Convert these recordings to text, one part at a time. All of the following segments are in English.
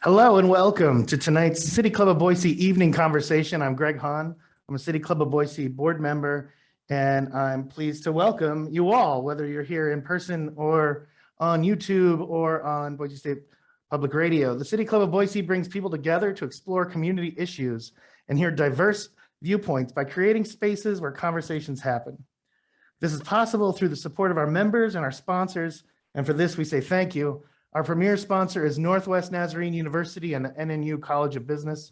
Hello and welcome to tonight's City Club of Boise evening conversation. I'm Greg Hahn. I'm a City Club of Boise board member, and I'm pleased to welcome you all, whether you're here in person or on YouTube or on Boise State Public Radio. The City Club of Boise brings people together to explore community issues and hear diverse viewpoints by creating spaces where conversations happen. This is possible through the support of our members and our sponsors, and for this we say thank you. Our premier sponsor is Northwest Nazarene University and the NNU College of Business.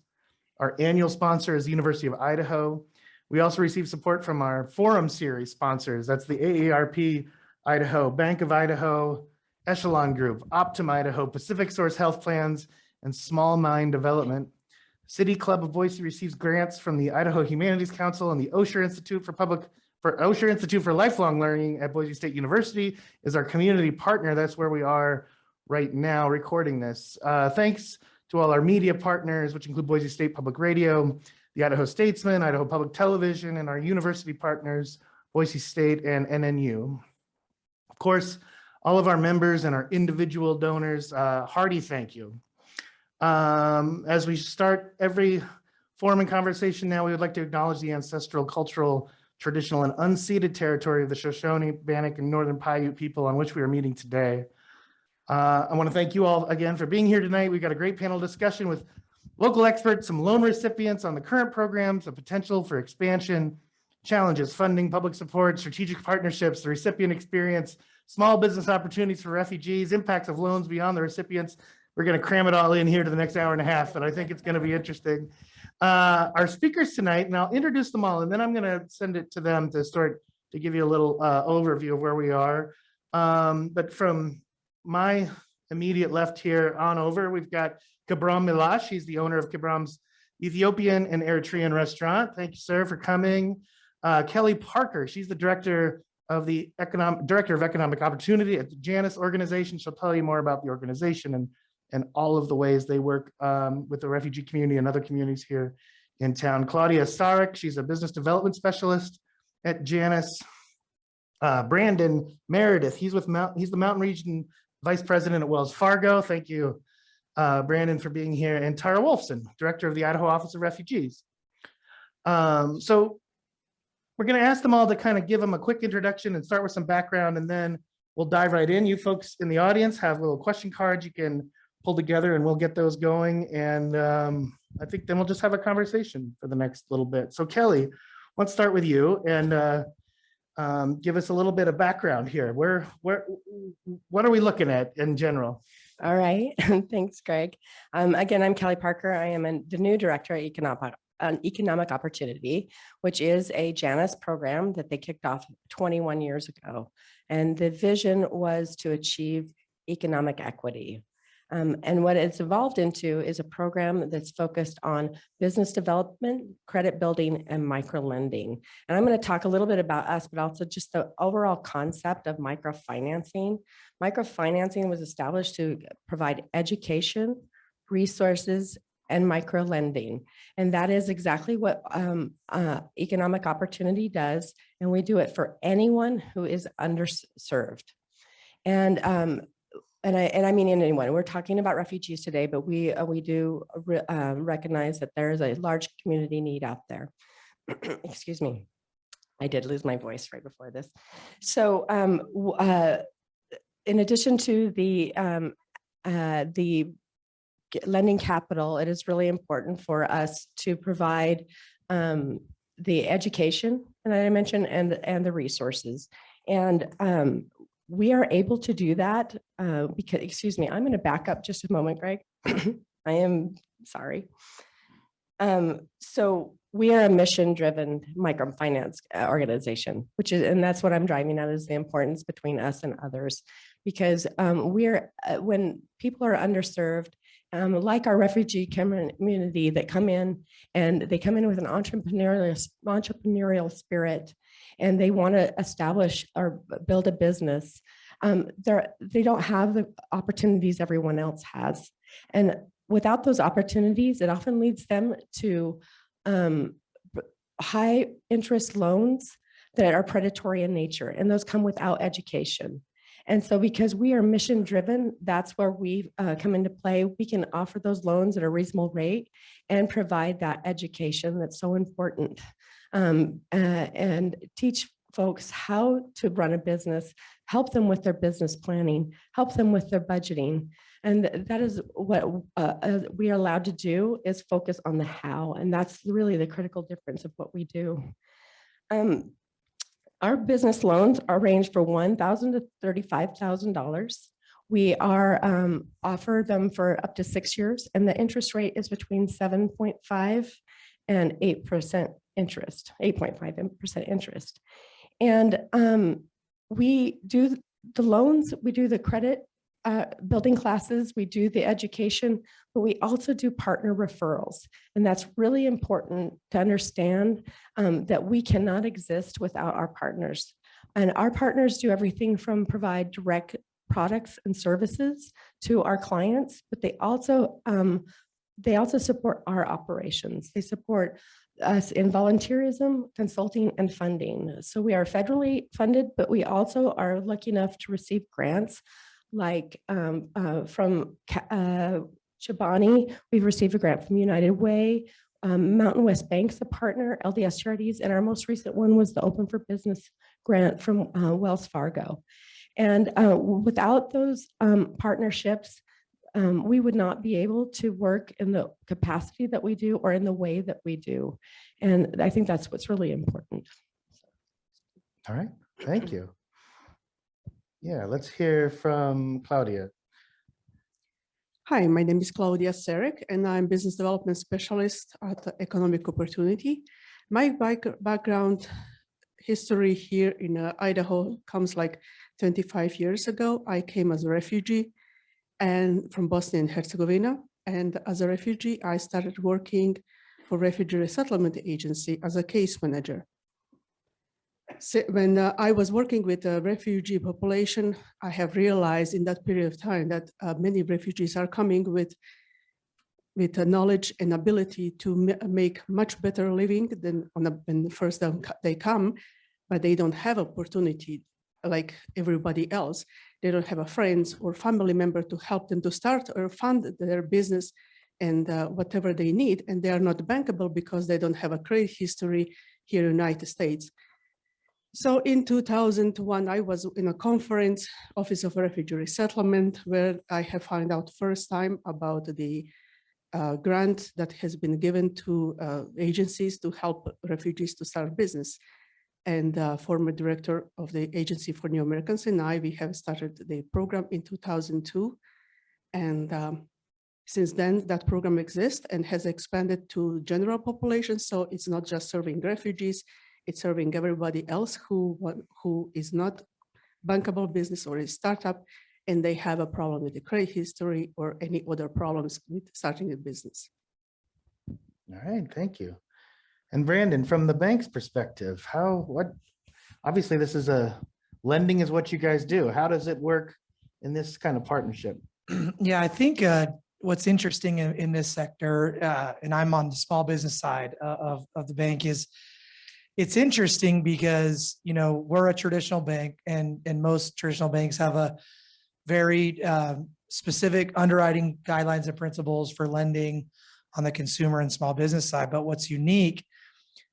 Our annual sponsor is the University of Idaho. We also receive support from our Forum Series sponsors. That's the AARP Idaho, Bank of Idaho, Echelon Group, Optum Idaho, Pacific Source Health Plans, and Small Mind Development. City Club of Boise receives grants from the Idaho Humanities Council and the Osher Institute Osher Institute for Lifelong Learning at Boise State University is our community partner. That's where we are right now recording this. Thanks to all our media partners, which include Boise State Public Radio, the Idaho Statesman, Idaho Public Television, and our university partners, Boise State and NNU. Of course, all of our members and our individual donors, hearty thank you. As we start every forum and conversation now, we would like to acknowledge the ancestral, cultural, traditional, and unceded territory of the Shoshone, Bannock, and Northern Paiute people on which we are meeting today. I want to thank you all again for being here tonight. We've got a great panel discussion with local experts, some loan recipients on the current programs, the potential for expansion, challenges, funding, public support, strategic partnerships, the recipient experience, small business opportunities for refugees, impacts of loans beyond the recipients. We're going to cram it all in here to the next hour and a half, but I think it's going to be interesting. Our speakers tonight, and I'll introduce them all, and then I'm going to send it to them to give you a little overview of where we are. But from my immediate left here on over, we've got Kibrom Milash. He's the owner of Kibrom's Ethiopian and Eritrean restaurant. Thank you, sir, for coming. Kelli Parker, she's the director of economic opportunity at the Jannus organization. She'll tell you more about the organization and all of the ways they work with the refugee community and other communities here in town. Claudia Saric, she's a business development specialist at Jannus. Brandon Meredith, he's the Mountain Region Vice President at Wells Fargo. Thank you, Brandon, for being here. And Tara Wolfson, Director of the Idaho Office of Refugees. So we're going to ask them all to kind of give them a quick introduction and start with some background, and then we'll dive right in. You folks in the audience have little question cards you can pull together, and we'll get those going. And I think then we'll just have a conversation for the next little bit. So Kelli, let's start with you and give us a little bit of background here. What are we looking at in general? All right, thanks, Greg. Again, I'm Kelli Parker. I am the new director at Economic Opportunity, which is a Jannus program that they kicked off 21 years ago. And the vision was to achieve economic equity. And what it's evolved into is a program that's focused on business development, credit building, and microlending. And I'm going to talk a little bit about us, but also just the overall concept of microfinancing. Microfinancing was established to provide education, resources, and microlending. And that is exactly what Economic Opportunity does. And we do it for anyone who is underserved. And I mean anyone. We're talking about refugees today, but we do recognize that there is a large community need out there. Excuse me. I did lose my voice right before this. So in addition to the lending capital, it is really important for us to provide the education, and I mentioned, and the resources. And we are able to do that because, excuse me, I'm going to back up just a moment, Greg. I am sorry. So we are a mission-driven microfinance organization, and that's what I'm driving at, is the importance between us and others, because when people are underserved, like our refugee community that come in, and they come in with an entrepreneurial spirit, and they want to establish or build a business, they don't have the opportunities everyone else has. And without those opportunities, it often leads them to high interest loans that are predatory in nature, and those come without education. And so because we are mission driven, that's where we come into play. We can offer those loans at a reasonable rate and provide that education that's so important, and teach folks how to run a business, help them with their business planning, help them with their budgeting. And that is what we are allowed to do, is focus on the how. And that's really the critical difference of what we do. Our business loans are range for $1,000 to $35,000. We are offer them for up to 6 years, and the interest rate is between 7.5 and 8% interest, 8.5% interest. And we do the loans, we do the credit building classes, we do the education, but we also do partner referrals. And that's really important to understand, that we cannot exist without our partners. And our partners do everything from provide direct products and services to our clients, but they also support our operations. They support us in volunteerism, consulting, and funding. So we are federally funded, but we also are lucky enough to receive grants like from Chobani. We've received a grant from United Way, Mountain West Bank's a partner, LDS Charities, and our most recent one was the Open for Business grant from Wells Fargo. And without those partnerships, we would not be able to work in the capacity that we do or in the way that we do. And I think that's what's really important. All right, thank you. Yeah, let's hear from Klaudia. Hi, my name is Claudia Saric, and I'm business development specialist at Economic Opportunity. My background history here in Idaho comes like 25 years ago. I came as a refugee and from Bosnia and Herzegovina. And as a refugee, I started working for Refugee Resettlement Agency as a case manager. So when I was working with the refugee population, I have realized in that period of time that many refugees are coming with the knowledge and ability to make much better living than when first they come, but they don't have opportunity like everybody else. They don't have a friends or family member to help them to start or fund their business and whatever they need, and they are not bankable because they don't have a credit history here in the United States. So in 2001, I was in a conference, Office of Refugee Resettlement, where I have found out first time about the grant that has been given to agencies to help refugees to start business. And former director of the Agency for New Americans and I, we have started the program in 2002. And since then, that program exists and has expanded to general population. So it's not just serving refugees, it's serving everybody else who is not bankable business or a startup, and they have a problem with the credit history or any other problems with starting a business. All right, thank you. And Brandon, from the bank's perspective, obviously this is lending is what you guys do. How does it work in this kind of partnership? Yeah, I think what's interesting in this sector, and I'm on the small business side of the bank, is it's interesting because, you know, we're a traditional bank and most traditional banks have a very specific underwriting guidelines and principles for lending on the consumer and small business side. But what's unique,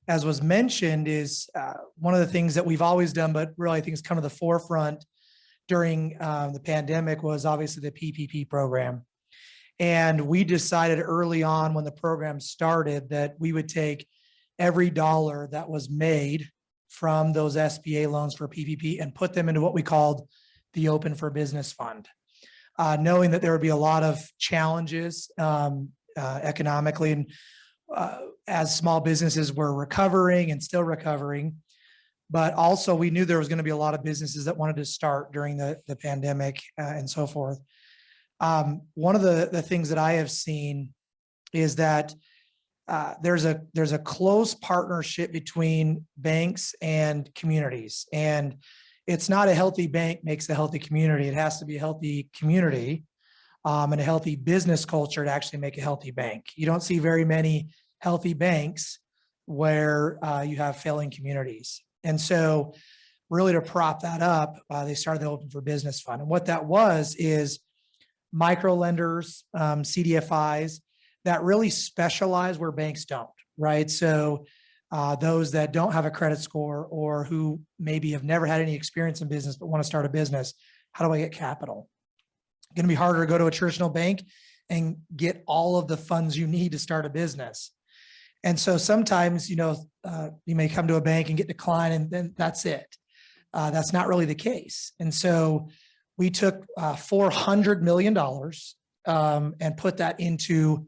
as was mentioned, is one of the things that we've always done, but really I think has come to the forefront during the pandemic, was obviously the PPP program. And we decided early on when the program started that we would take every dollar that was made from those SBA loans for PPP and put them into what we called the Open for Business Fund, knowing that there would be a lot of challenges economically, and as small businesses were recovering and still recovering. But also we knew there was going to be a lot of businesses that wanted to start during the pandemic and so forth. One of the things that I have seen is that there's a close partnership between banks and communities, and it's not a healthy bank makes a healthy community. It has to be a healthy community and a healthy business culture to actually make a healthy bank. You don't see very many healthy banks where you have failing communities. And so really to prop that up, they started the Open for Business Fund. And what that was is micro lenders, CDFIs that really specialize where banks don't, right? So those that don't have a credit score or who maybe have never had any experience in business but want to start a business, how do I get capital? It's going to be harder to go to a traditional bank and get all of the funds you need to start a business. And so sometimes, you may come to a bank and get declined and then that's it. That's not really the case. And so we took $400 million and put that into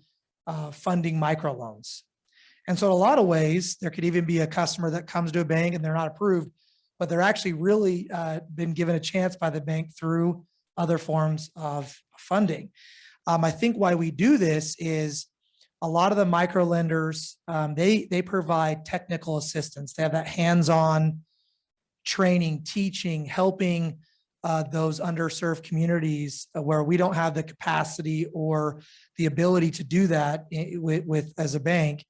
funding microloans. And so in a lot of ways, there could even be a customer that comes to a bank and they're not approved, but they're actually really been given a chance by the bank through other forms of funding. I think why we do this is a lot of the micro lenders, they provide technical assistance. They have that hands-on training, teaching, helping those underserved communities where we don't have the capacity or the ability to do that with as a bank.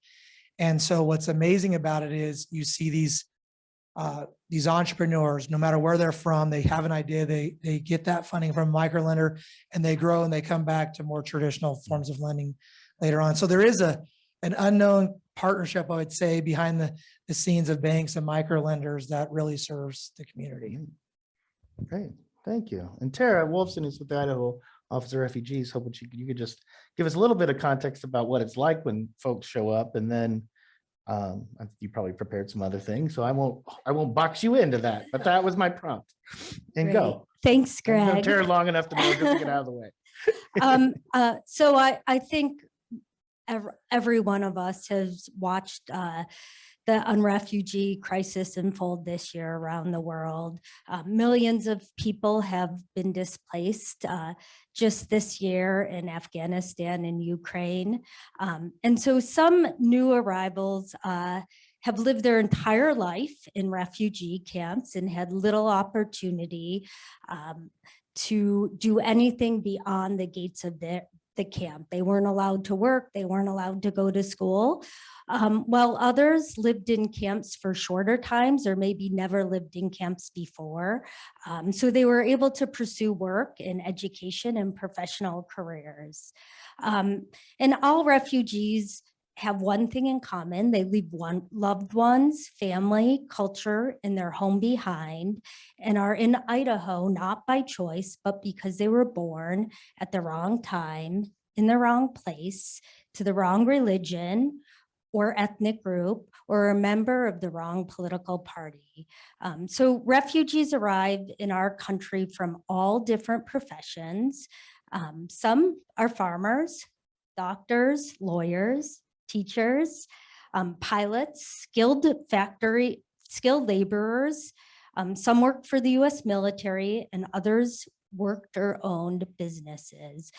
And so what's amazing about it is you see these entrepreneurs, no matter where they're from, they have an idea, they get that funding from a micro lender and they grow and they come back to more traditional forms of lending later on. So there is an unknown partnership, I would say, behind the scenes of banks and micro lenders that really serves the community. Great, thank you. And Tara Wolfson is with the Idaho Office of Refugees. Hoping you could just give us a little bit of context about what it's like when folks show up, and then you probably prepared some other things, so I won't box you into that. But that was my prompt. And Great. go. Thanks, I've known Greg. Tara long enough to know just to get out of the way. So I think every one of us has watched the refugee crisis unfold this year around the world. Millions of people have been displaced just this year in Afghanistan and Ukraine. And so some new arrivals have lived their entire life in refugee camps and had little opportunity to do anything beyond the gates of the camp. They weren't allowed to work. They weren't allowed to go to school. While others lived in camps for shorter times or maybe never lived in camps before. So they were able to pursue work and education and professional careers. And all refugees have one thing in common. They leave loved ones, family, culture, and their home behind, and are in Idaho, not by choice, but because they were born at the wrong time, in the wrong place, to the wrong religion or ethnic group, or a member of the wrong political party. So refugees arrived in our country from all different professions. Some are farmers, doctors, lawyers, teachers, pilots, skilled laborers. Some worked for the US military and others worked or owned businesses.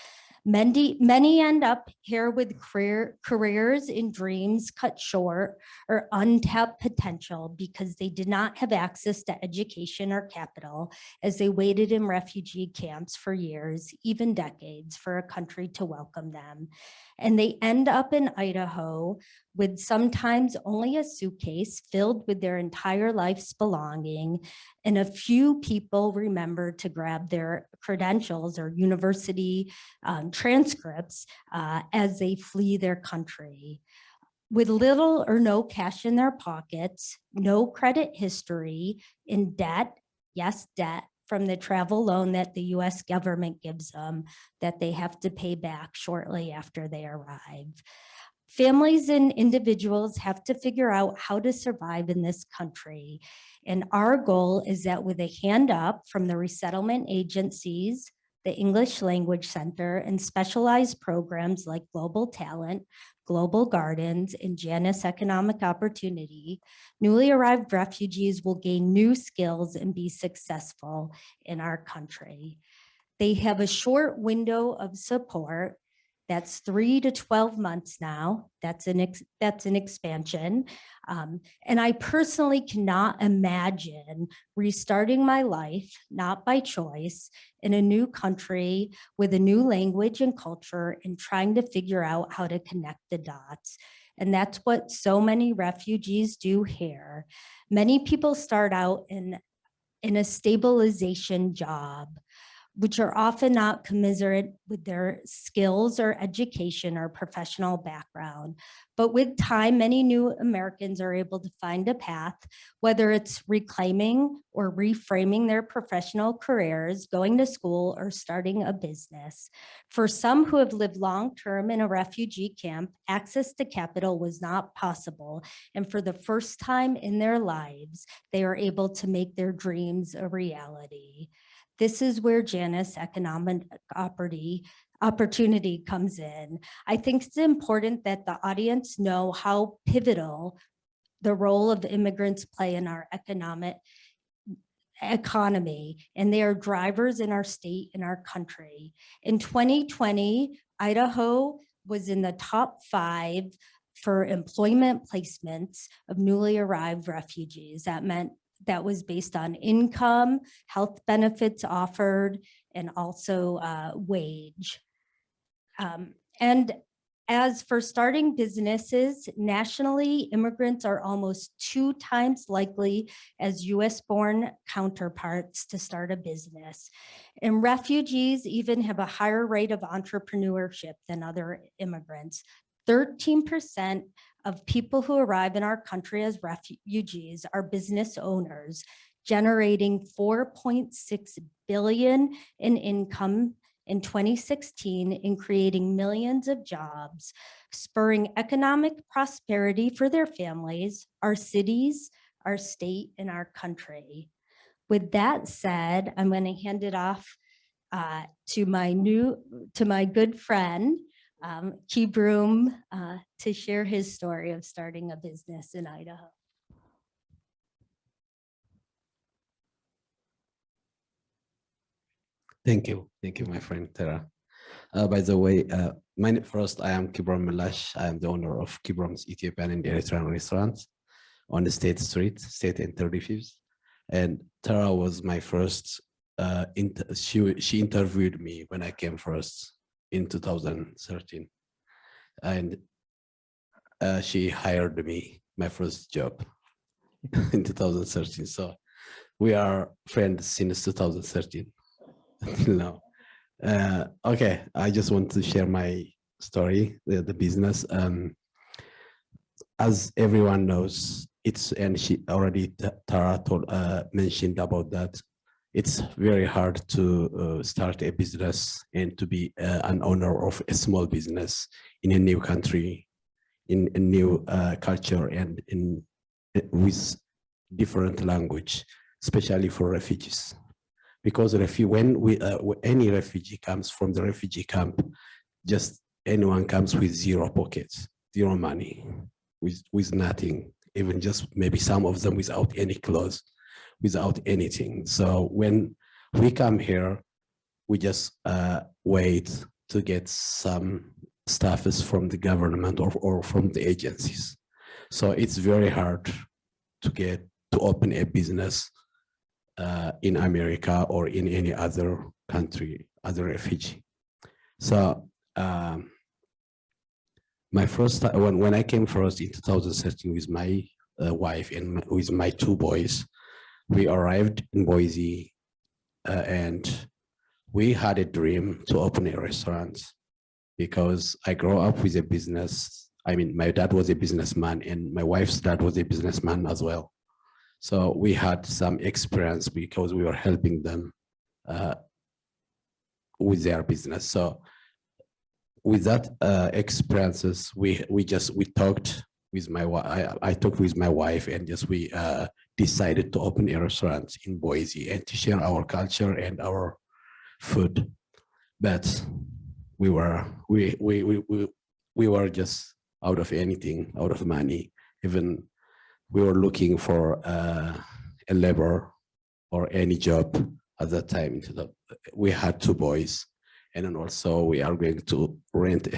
Many end up here with careers and dreams cut short or untapped potential because they did not have access to education or capital as they waited in refugee camps for years, even decades, for a country to welcome them. And they end up in Idaho with sometimes only a suitcase filled with their entire life's belonging, and a few people remember to grab their credentials or university transcripts as they flee their country. With little or no cash in their pockets, no credit history, in debt, yes, debt, from the travel loan that the US government gives them that they have to pay back shortly after they arrive. Families and individuals have to figure out how to survive in this country. And our goal is that with a hand up from the resettlement agencies, the English Language Center, and specialized programs like Global Talent, Global Gardens, and Jannus Economic Opportunity, newly arrived refugees will gain new skills and be successful in our country. They have a short window of support. That's 3 to 12 months now. That's an expansion. And I personally cannot imagine restarting my life, not by choice, in a new country with a new language and culture and trying to figure out how to connect the dots. And that's what so many refugees do here. Many people start out in in a stabilization job, which are often not commensurate with their skills or education or professional background. But with time, many new Americans are able to find a path, whether it's reclaiming or reframing their professional careers, going to school, or starting a business. For some who have lived long-term in a refugee camp, access to capital was not possible. And for the first time in their lives, they are able to make their dreams a reality. This is where Jannus economic opportunity comes in. I think it's important that the audience know how pivotal the role of immigrants play in our economy, and they are drivers in our state and our country. In 2020, Idaho was in the top 5 for employment placements of newly arrived refugees. That was based on income, health benefits offered, and also wage. And as for starting businesses, nationally, immigrants are almost 2 times likely as US-born counterparts to start a business. And refugees even have a higher rate of entrepreneurship than other immigrants. 13% of people who arrive in our country as refugees are business owners, generating $4.6 billion in income in 2016 and creating millions of jobs, spurring economic prosperity for their families, our cities, our state, and our country. With that said, I'm going to hand it off to my good friend, Kibrom, to share his story of starting a business in Idaho. Thank you, my friend Tara. By the way, first I am Kibrom Milash. I am the owner of Kibrom's Ethiopian and Eritrean restaurants on the State Street, State and 35th. And Tara was my first. She interviewed me when I came first in 2013. And she hired me, my first job in 2013. So we are friends since 2013 until now. Okay, I just want to share my story, the business. As everyone knows, Tara mentioned about that. It's very hard to start a business and to be an owner of a small business in a new country, in a new culture, and with different language, especially for refugees. Because when any refugee comes from the refugee camp, just anyone comes with 0 pockets, 0 money, with nothing, even just maybe some of them without any clothes, without anything. So when we come here, we just wait to get some staffs from the government or from the agencies. So it's very hard to open a business in America or in any other country, other refugee. So my first time, when I came first in 2013 with my wife and with my 2 boys, we arrived in Boise and we had a dream to open a restaurant because I grew up with a business. I mean, my dad was a businessman and my wife's dad was a businessman as well. So we had some experience because we were helping them with their business. So with that experiences, we talked with my wife. I talked with my wife and we decided to open a restaurant in Boise and to share our culture and our food. But we were just out of anything, out of money. Even we were looking for a labor or any job at that time. We had 2 boys, and then also we are going to rent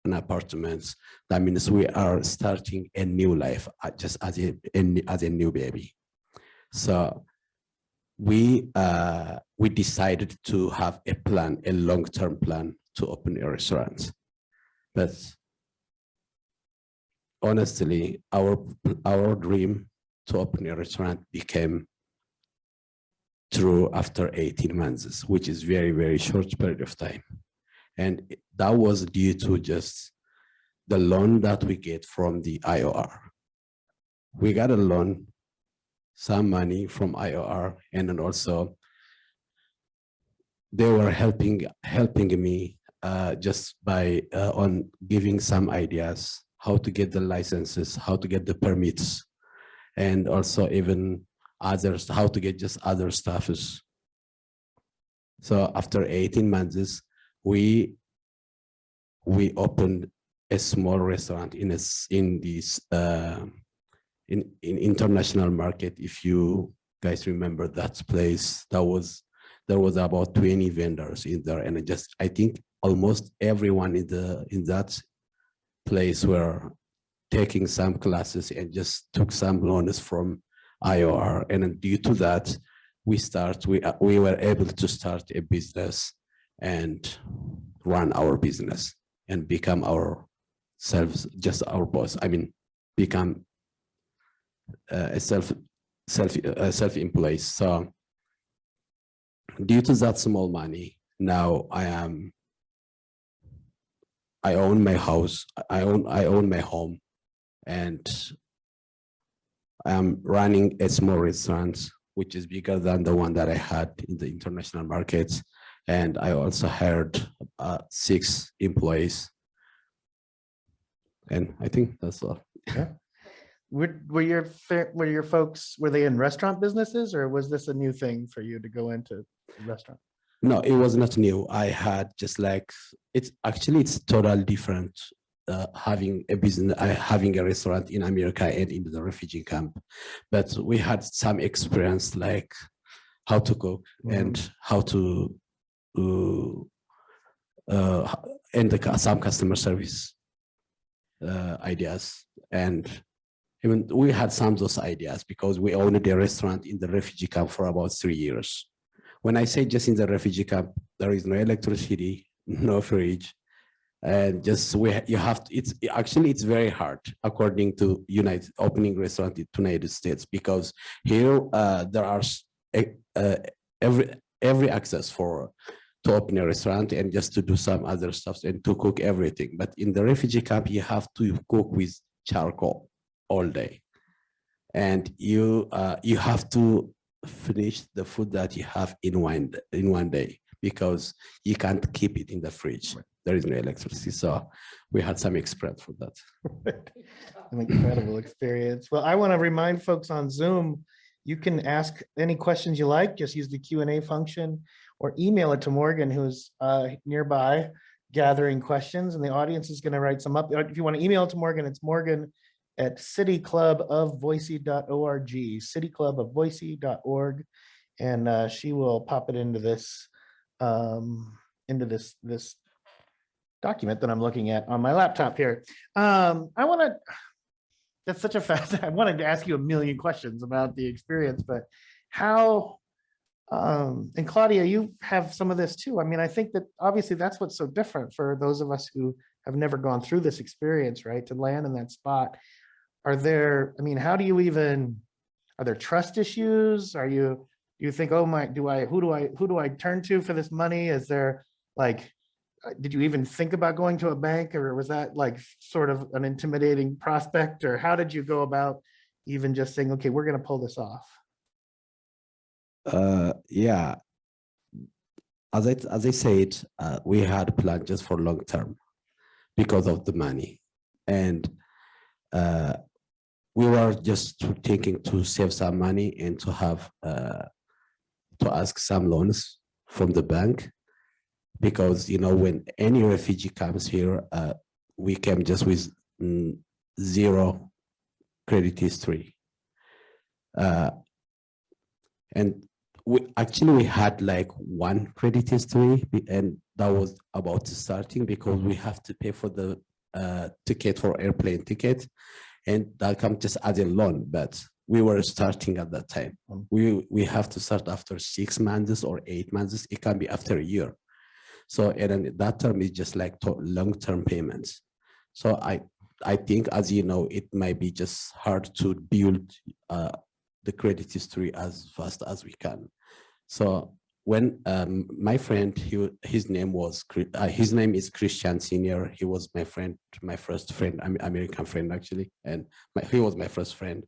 an apartment. That means we are starting a new life, just as a new baby. So we decided to have a plan, a long-term plan to open a restaurant. But honestly, our dream to open a restaurant became through after 18 months, which is very, very short period of time. And that was due to just the loan that we get from the IOR. We got a loan, some money from IOR, and then also they were helping me just by on giving some ideas, how to get the licenses, how to get the permits, and also even others, how to get just other staffs. So after 18 months, we opened a small restaurant in international market. If you guys remember that place, there was about 20 vendors in there, and I think almost everyone in that place were taking some classes and just took some loans from IOR. And then due to that, we were able to start a business and run our business and become just our boss. I mean, become a self-employed. So due to that small money, now I own my house, I own my home, and I'm running a small restaurant, which is bigger than the one that I had in the international markets. And I also hired 6 employees. And I think that's all. Yeah. Were your folks, were they in restaurant businesses, or was this a new thing for you to go into restaurant? No, it was not new. I had just like, it's totally different having a business, having a restaurant in America and in the refugee camp. But we had some experience, like how to cook and how to some customer service ideas. And even we had some of those ideas because we owned a restaurant in the refugee camp for about 3 years. When I say just in the refugee camp, there is no electricity, no fridge, and just it's very hard according to opening restaurant in the United States, because here there are every access to open a restaurant and just to do some other stuff and to cook everything. But in the refugee camp, you have to cook with charcoal all day, and you have to finish the food that you have in one day, because you can't keep it in the fridge. Right. There is no electricity. So we had some experience for that. An incredible experience. Well, I want to remind folks on Zoom, you can ask any questions you like, just use the Q&A function, or email it to Morgan, who's nearby gathering questions, and the audience is going to write some up. If you want to email it to Morgan, it's morgan@cityclubofboise.org, cityclubofboise.org, and she will pop it into this document that I'm looking at on my laptop here. That's such a fast, I wanted to ask you a million questions about the experience, but how, and Claudia, you have some of this too. I mean, I think that obviously that's what's so different for those of us who have never gone through this experience, right? To land in that spot. Are there, I mean, how do you even, are there trust issues? Do you think, oh my, who do I turn to for this money? Is there like, did you even think about going to a bank, or was that like sort of an intimidating prospect, or how did you go about even just saying, okay, we're going to pull this off? Yeah, as I said, we had planned just for long term because of the money, and we were just thinking to save some money and to have to ask some loans from the bank, because when any refugee comes here, we came just with 0 credit history, and we had like 1 credit history, and that was about starting, because we have to pay for the ticket, for airplane ticket, and that comes just as a loan. But we were starting at that time. We have to start after 6 months or 8 months. It can be after a year. So, and then that term is just like long-term payments. So I think, as you know, it might be just hard to build the credit history as fast as we can. So when my friend, his name is Christian Senior. He was my friend, my first friend, American friend actually, and he was my first friend.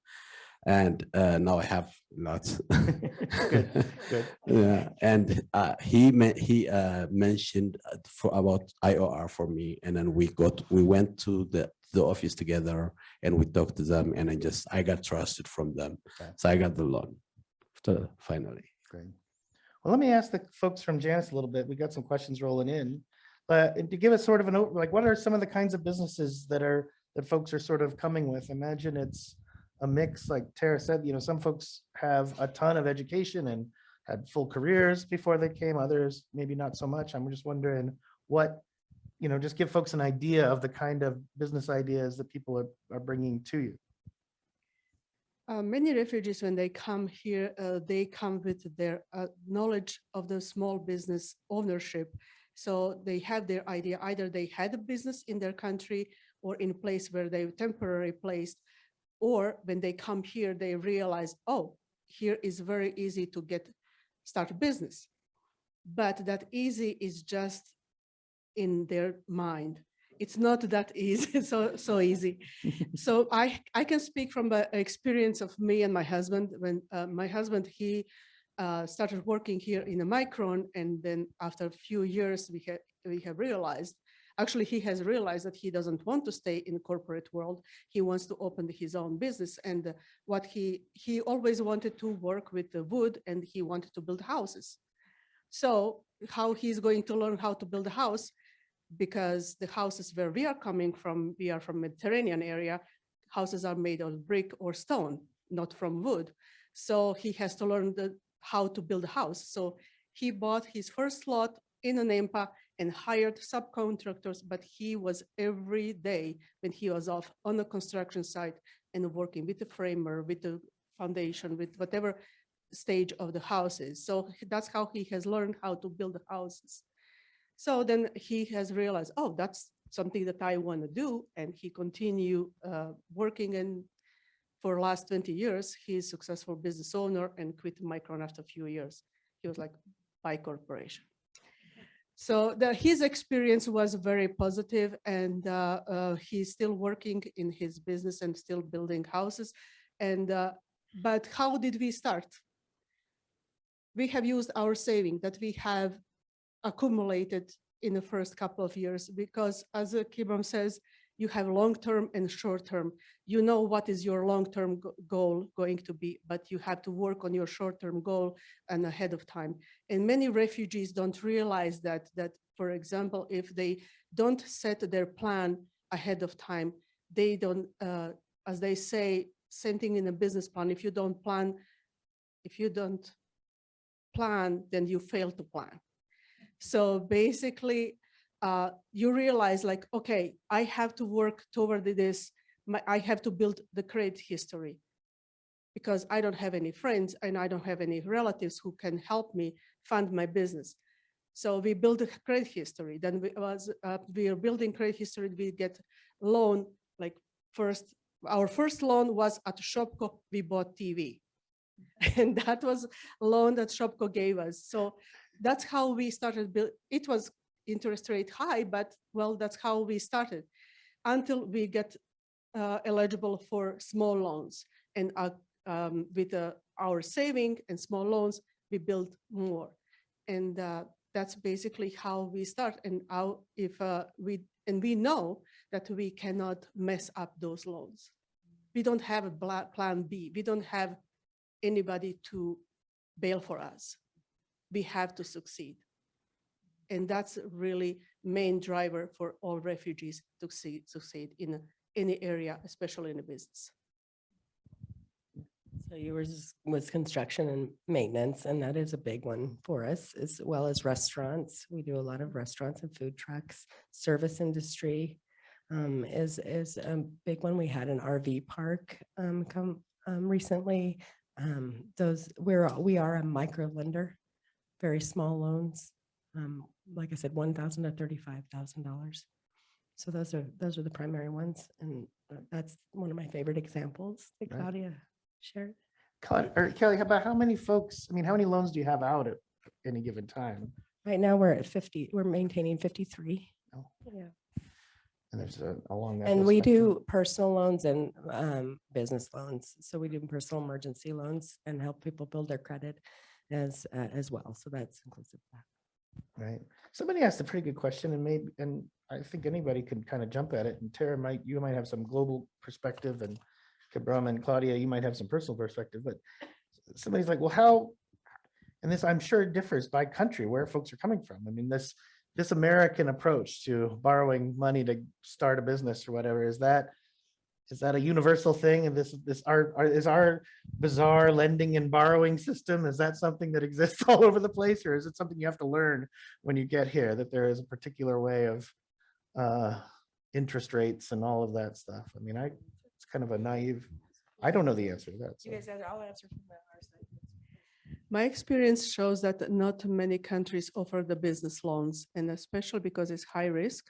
And now I have lots. Good, good. Yeah, and he mentioned about IOR for me, and then we went to the office together, and we talked to them, and I got trusted from them, Okay. so I got the loan. Finally. Great. Well, let me ask the folks from Jannus a little bit. We got some questions rolling in, but to give us sort of like, what are some of the kinds of businesses that folks are sort of coming with? Imagine it's a mix, like Tara said, some folks have a ton of education and had full careers before they came, others maybe not so much. I'm just wondering what, just give folks an idea of the kind of business ideas that people are bringing to you. Many refugees, when they come here, they come with their knowledge of the small business ownership. So they have their idea, either they had a business in their country or in a place where they temporarily placed, or when they come here, they realize, oh, here is very easy to start a business. But that easy is just in their mind. It's not that easy, so easy. So I can speak from the experience of me and my husband. When my husband, he started working here in a Micron, and then after a few years, we have realized, actually he has realized that he doesn't want to stay in the corporate world. He wants to open his own business, and what he always wanted to work with the wood, and he wanted to build houses. So how he's going to learn how to build a house? Because the houses where we are coming from, we are from Mediterranean area, houses are made of brick or stone, not from wood. So he has to learn how to build a house. So he bought his first lot in an EMPA and hired subcontractors, but he was every day when he was off on a construction site and working with the framer, with the foundation, with whatever stage of the houses. So that's how he has learned how to build the houses. So then he has realized, oh, that's something that I want to do. And he continued working, and for the last 20 years, he's a successful business owner and quit Micron after a few years. He was like, by corporation. So his experience was very positive, and he's still working in his business and still building houses. And but how did we start? We have used our saving that we have accumulated in the first couple of years, because as Kibrom says, you have long-term and short-term. You know what is your long-term goal going to be, but you have to work on your short-term goal and ahead of time. And many refugees don't realize that, for example, if they don't set their plan ahead of time, they don't, as they say, same thing in a business plan, if you don't plan, then you fail to plan. So basically, you realize like, okay, I have to work toward this. I have to build the credit history, because I don't have any friends and I don't have any relatives who can help me fund my business. So we build a credit history. Then we are building credit history. We get loan, like our first loan was at Shopko. We bought TV. And that was a loan that Shopko gave us. So that's how we started. It was interest rate high, but well, that's how we started until we get eligible for small loans. And with our saving and small loans, we build more. And that's basically how we start. And we know that we cannot mess up those loans. We don't have a plan B. We don't have anybody to bail for us. We have to succeed. And that's really main driver for all refugees to succeed in any area, especially in a business. So yours was construction and maintenance, and that is a big one for us, as well as restaurants. We do a lot of restaurants and food trucks. Service industry is a big one. We had an RV park come recently. We are a micro lender, very small loans. Like I said, $1,000 to $35,000. So those are the primary ones, and that's one of my favorite examples that Claudia shared. Kelly, how about how many folks, I mean, how many loans do you have out at any given time? Right now, we're at 50, we're maintaining 53. Oh. Yeah. And there's along that. And whole we spectrum. do personal loans and business loans. So we do personal emergency loans and help people build their credit as well. So that's inclusive of that. Right. Somebody asked a pretty good question, and I think anybody can kind of jump at it. And Tara, you might have some global perspective, and Kibrom and Claudia, you might have some personal perspective, but somebody's like, well, how, and this I'm sure differs by country where folks are coming from. I mean, this American approach to borrowing money to start a business or whatever, is that a universal thing? And is our bizarre lending and borrowing system, is that something that exists all over the place, or is it something you have to learn when you get here, that there is a particular way of interest rates and all of that stuff? I mean, it's kind of a naive, I don't know the answer to that. So. I'll answer from our side. My experience shows that not many countries offer the business loans, and especially because it's high risk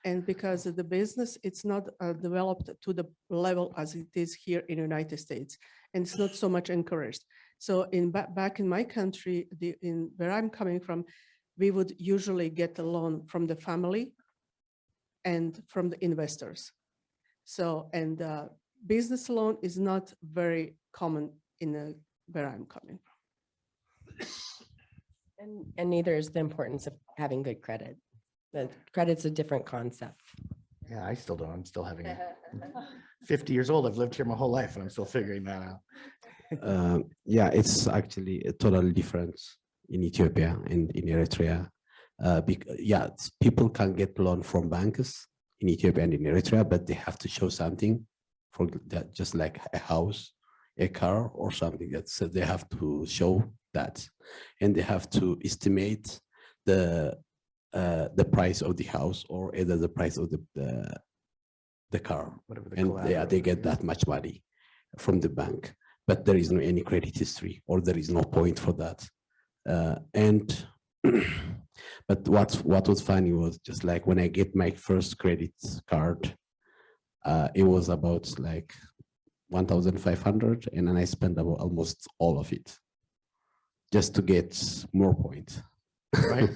and because the business, it's not developed to the level as it is here in the United States, and it's not so much encouraged. So back in my country, where I'm coming from, we would usually get a loan from the family and from the investors. So, and business loan is not very common in where I'm coming from. And neither is the importance of having good credit. The credit's a different concept. Yeah, I still don't. I'm still having 50 years old. I've lived here my whole life and I'm still figuring that out. Yeah, it's actually a totally different in Ethiopia and in Eritrea. Yeah, people can get loan from banks in Ethiopia and in Eritrea, but they have to show something for that, just like a house, a car, or something. That's they have to show that, and they have to estimate the price of the house or either the price of the car, Whatever the and collateral they get is. that much money from the bank, but there is no any credit history, or there is no point for that. But what was funny was just like when I get my first credit card, it was about like 1,500, and then I spent about almost all of it just to get more points. Right.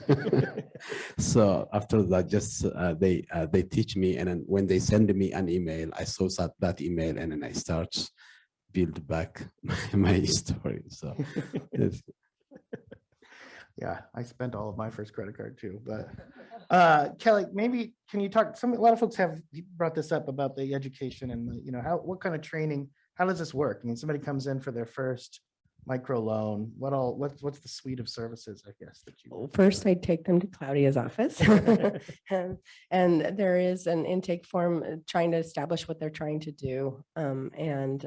So after that, just they teach me, and then when they send me an email, I saw that email, and then I start build back my story. So yes. Yeah, I spent all of my first credit card too, but Kelly, maybe can you talk, a lot of folks have brought this up about the education and the, what kind of training, how does this work? I mean, somebody comes in for their first micro loan, what's the suite of services, I guess, that you First, I'd take them to Claudia's office. and there is an intake form trying to establish what they're trying to do and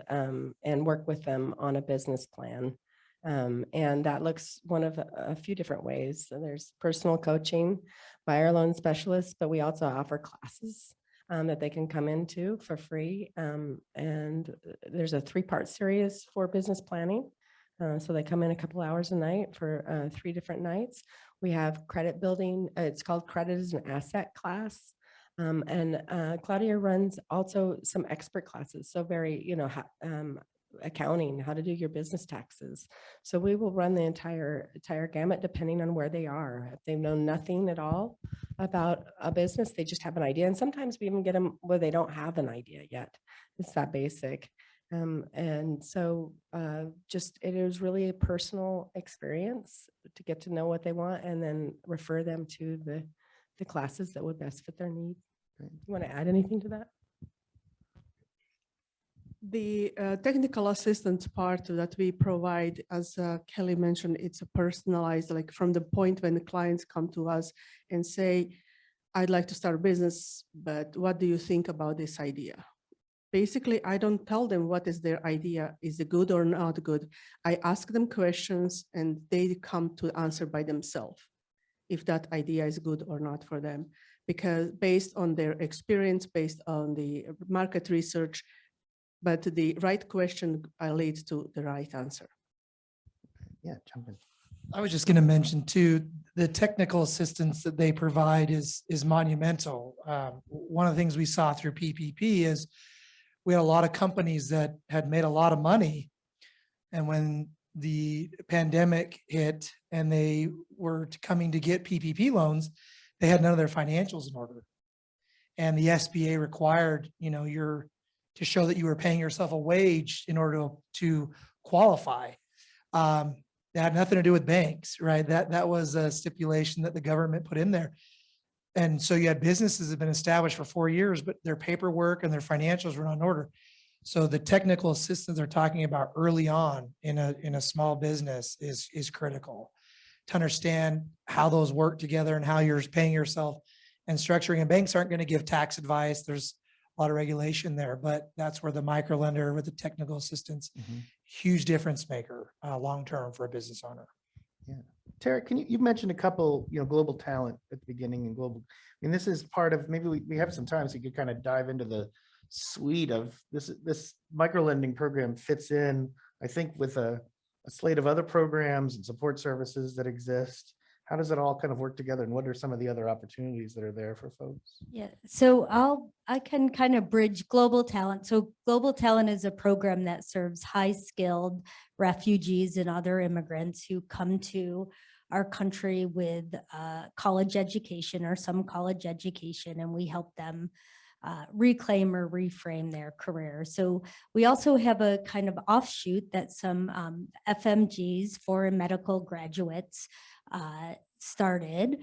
work with them on a business plan. And that looks one of a few different ways. So there's personal coaching by our loan specialists, but we also offer classes that they can come into for free. And there's a 3-part series for business planning. So they come in a couple hours a night for 3 different nights. We have credit building. It's called Credit as an Asset class. And Claudia runs also some expert classes. So very, accounting, how to do your business taxes. So we will run the entire gamut depending on where they are. If they know nothing at all about a business, they just have an idea. And sometimes we even get them where they don't have an idea yet. It's that basic. And so just it is really a personal experience to get to know what they want and then refer them to the classes that would best fit their need. You want to add anything to that? The technical assistance part that we provide, as Kelly mentioned, it's a personalized, like from the point when the clients come to us and say, I'd like to start a business, but what do you think about this idea? Basically, I don't tell them what is their idea, is it good or not good. I ask them questions and they come to answer by themselves if that idea is good or not for them, because based on their experience, based on the market research, but the right question leads to the right answer. Yeah, jump in. I was just going to mention too, the technical assistance that they provide is monumental. One of the things we saw through PPP is we had a lot of companies that had made a lot of money And when the pandemic hit and they were coming to get PPP loans, they had none of their financials in order. And the SBA required, to show that you were paying yourself a wage in order to qualify. That had nothing to do with banks, right? That was a stipulation that the government put in there. And so you had businesses that have been established for 4 years, but their paperwork and their financials were not in order. So the technical assistance they're talking about early on in a small business is critical to understand how those work together and how you're paying yourself and structuring. And banks aren't going to give tax advice. There's a lot of regulation there, but that's where the microlender with the technical assistance, huge difference maker long-term for a business owner. Yeah. Tara, you mentioned a couple, global talent at the beginning and global. I mean, this is part of, maybe we have some time so you could kind of dive into the suite of this microlending program fits in, I think, with a slate of other programs and support services that exist. How does it all kind of work together, and what are some of the other opportunities that are there for folks? Yeah, so I can kind of bridge global talent. So global talent is a program that serves high skilled refugees and other immigrants who come to our country with college education or some college education, and we help them reclaim or reframe their career. So we also have a kind of offshoot that some FMGs, foreign medical graduates, started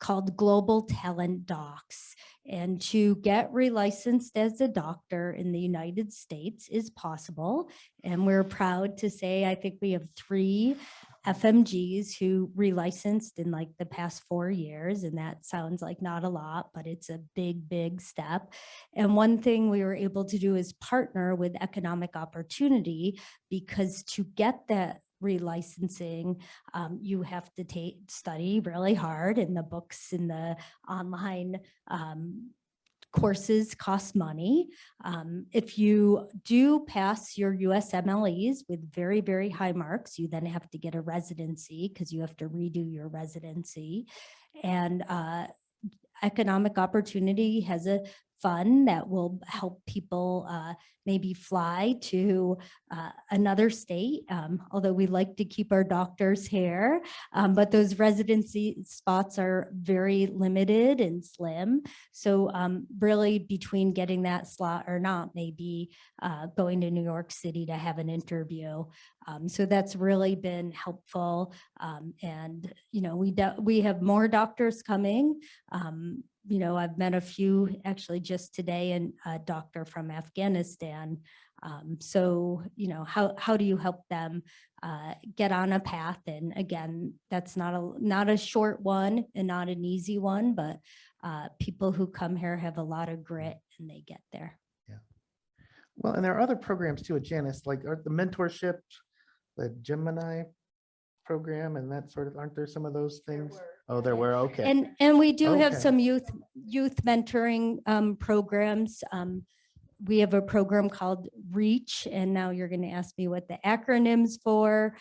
called Global Talent Docs. And to get relicensed as a doctor in the United States is possible. And we're proud to say, I think we have 3 FMGs who relicensed in like the past 4 years. And that sounds like not a lot, but it's a big, big step. And one thing we were able to do is partner with Economic Opportunity, because to get that relicensing, you have to study really hard, and the books and the online courses cost money. If you do pass your USMLEs with very, very high marks, you then have to get a residency because you have to redo your residency. And Economic Opportunity has a fund that will help people maybe fly to another state, although we like to keep our doctors here, but those residency spots are very limited and slim. So really between getting that slot or not, maybe going to New York City to have an interview. So that's really been helpful. And, we have more doctors coming. I've met a few actually just today, and a doctor from Afghanistan. So, how do you help them get on a path? And again, that's not a short one and not an easy one, but people who come here have a lot of grit and they get there. Yeah. Well, and there are other programs too at Jannus, like the mentorship, the Gemini program, and that sort of, aren't there some of those things? Oh, there were, okay. And we do have Okay. some youth mentoring programs. We have a program called REACH, and now you're going to ask me what the acronym's for.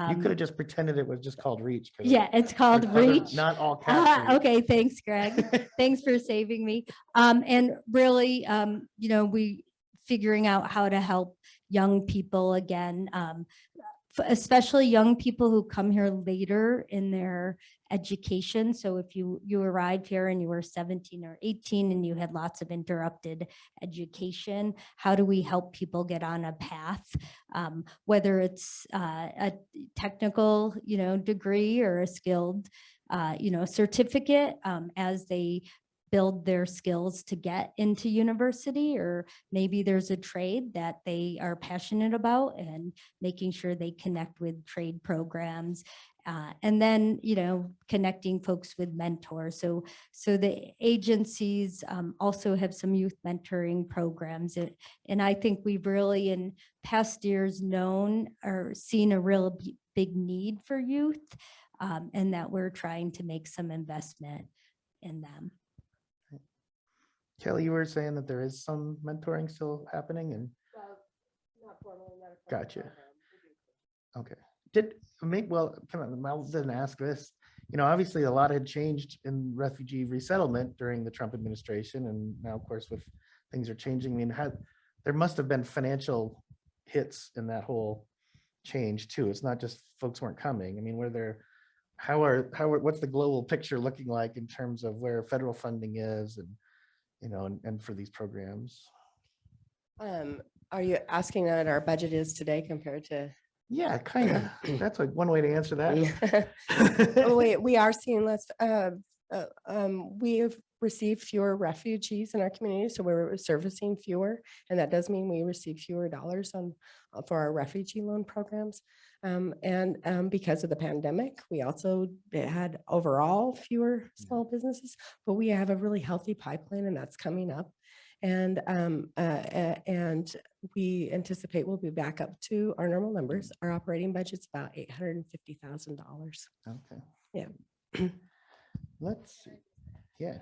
You could have just pretended it was just called REACH. 'cause Yeah, it's called there's other- REACH. Not all caps. REACH. Okay, thanks, Greg. Thanks for saving me. And really, we figuring out how to help young people again, especially young people who come here later in their education. So if you arrived here and you were 17 or 18 and you had lots of interrupted education, how do we help people get on a path, whether it's a technical, degree or a skilled, certificate, as they build their skills to get into university, or maybe there's a trade that they are passionate about, and making sure they connect with trade programs. And then, connecting folks with mentors. So the agencies also have some youth mentoring programs. And I think we've really in past years known or seen a real big need for youth, and that we're trying to make some investment in them. Kelli, you were saying that there is some mentoring still happening, and gotcha. Okay. Mel didn't ask this. Obviously a lot had changed in refugee resettlement during the Trump administration, and now, of course, with things are changing. I mean, there must have been financial hits in that whole change too. It's not just folks weren't coming. I mean, what's the global picture looking like in terms of where federal funding is and, and for these programs? Are you asking that our budget is today compared to? Yeah, kind of. That's like one way to answer that. Oh, we are seeing less. We have received fewer refugees in our community, so we're servicing fewer, and that does mean we receive fewer dollars for our refugee loan programs. Because of the pandemic, we also had overall fewer small businesses, but we have a really healthy pipeline, and that's coming up. And we anticipate we'll be back up to our normal numbers. Our operating budget's about $850,000. Okay. Yeah. Let's see. Yeah.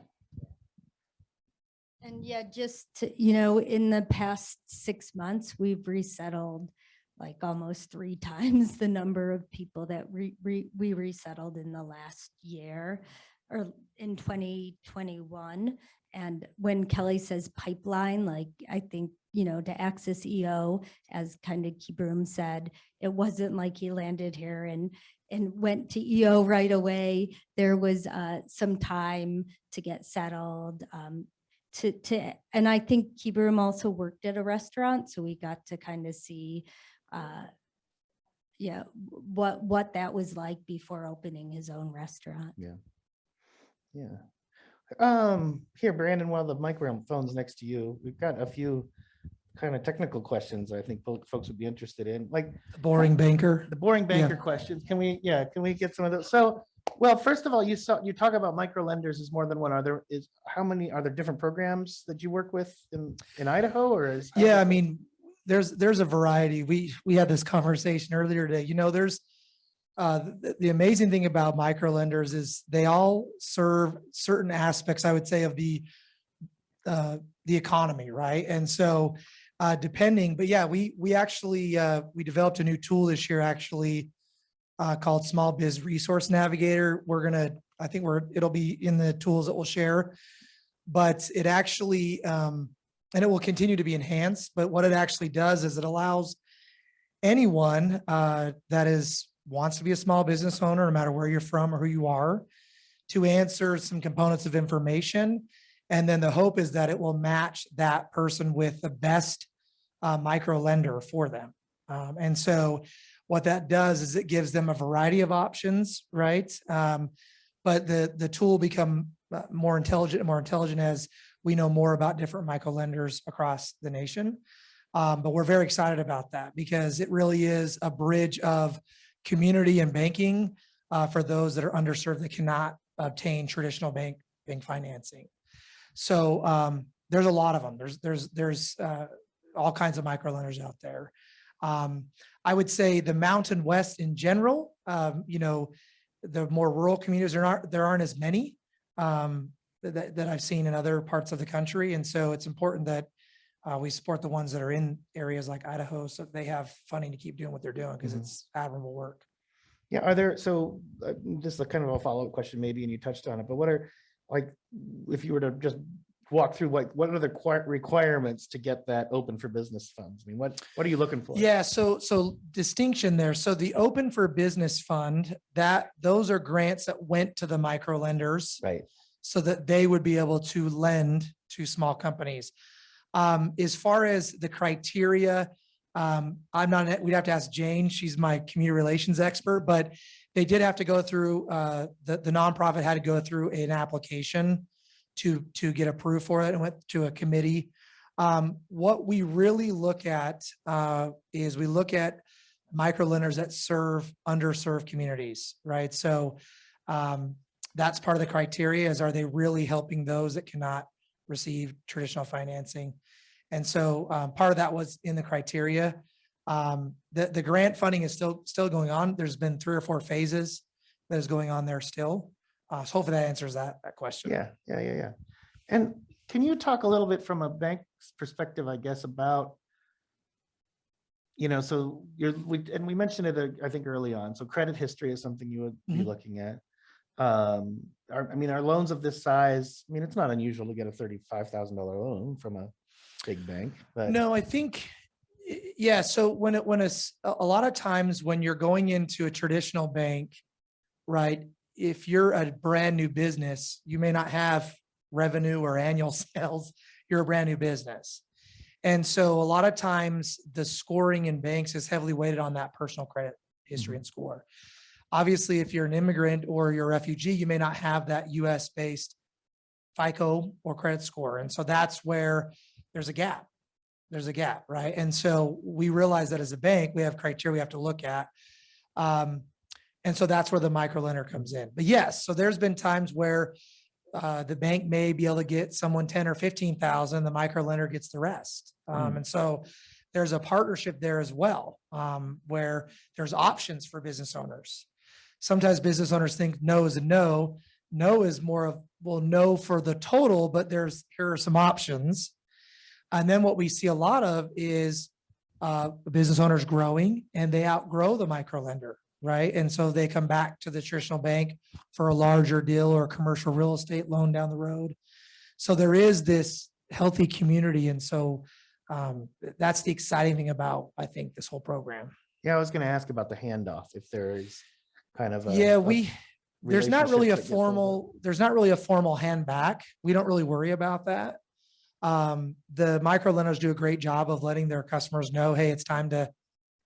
And yeah, just to, in the past 6 months, we've resettled like almost 3 times the number of people that we resettled in the last year or in 2021. And when Kelli says pipeline, like I think, to access EO, as kind of Kibrom said, it wasn't like he landed here and went to EO right away. There was some time to get settled. And I think Kibrom also worked at a restaurant, so we got to kind of see what that was like before opening his own restaurant. Yeah. Here, Brandon, while the microphone's next to you, we've got a few kind of technical questions I think folks would be interested in, like The boring banker. the boring banker questions. Can we get some of those? So, well, first of all, you talk about micro lenders as more than one. Are there different programs that you work with in Idaho, or is? Yeah, I mean, there's a variety. We had this conversation earlier today. There's the amazing thing about micro lenders is they all serve certain aspects, I would say, of the economy, right? And so depending, but yeah, we actually we developed a new tool this year actually called Small Biz Resource Navigator. I think it'll be in the tools that we'll share, but it actually and it will continue to be enhanced. But what it actually does is it allows anyone that wants to be a small business owner, no matter where you're from or who you are, to answer some components of information. And then the hope is that it will match that person with the best micro lender for them. And so what that does is it gives them a variety of options, right? But the tool will become more intelligent as we know more about different micro lenders across the nation. But we're very excited about that because it really is a bridge of community and banking for those that are underserved that cannot obtain traditional bank financing. So there's a lot of them. There's all kinds of micro lenders out there. I would say the Mountain West in general, the more rural communities, there aren't as many that I've seen in other parts of the country. And so it's important that we support the ones that are in areas like Idaho so they have funding to keep doing what they're doing because it's admirable work. Yeah, just a kind of a follow-up question maybe, and you touched on it, but if you were to just walk through what are the requirements to get that open for business funds? I mean, what are you looking for? Yeah, so distinction there. So the Open for Business Fund, those are grants that went to the micro lenders, right, so that they would be able to lend to small companies. As far as the criteria, we'd have to ask Jane. She's my community relations expert, but they did have to go through, the nonprofit had to go through an application to get approved for it and went to a committee. What we really look at is we look at micro lenders that serve underserved communities, right? So that's part of the criteria is, are they really helping those that cannot receive traditional financing? And so part of that was in the criteria. The grant funding is still going on. There's been 3 or 4 phases that is going on there still. So hopefully that answers that question. Yeah. And can you talk a little bit from a bank's perspective, I guess, about, so we mentioned it, I think, early on. So credit history is something you would be looking at. Our loans of this size, it's not unusual to get a $35,000 loan from a big bank, but no, I think Yeah, so a lot of times when you're going into a traditional bank, right? If you're a brand new business, you may not have revenue or annual sales. You're a brand new business. And so a lot of times the scoring in banks is heavily weighted on that personal credit history and score. Obviously, if you're an immigrant or you're a refugee, you may not have that US based FICO or credit score. And so that's where there's a gap. There's a gap, right? And so we realize that as a bank, we have criteria we have to look at. And so that's where the microlender comes in. But yes, so there's been times where the bank may be able to get someone 10 or 15,000, the microlender gets the rest. And so there's a partnership there as well, where there's options for business owners. Sometimes business owners think no is a no. No is more of, well, no for the total, but here are some options. And then what we see a lot of is business owners growing and they outgrow the microlender, right? And so they come back to the traditional bank for a larger deal or a commercial real estate loan down the road. So there is this healthy community. And so that's the exciting thing about, I think, this whole program. Yeah, I was going to ask about the handoff, if there is kind of a. There's not really a relationships that get built up. formal hand back. We don't really worry about that. The microlenders do a great job of letting their customers know, hey, it's time to,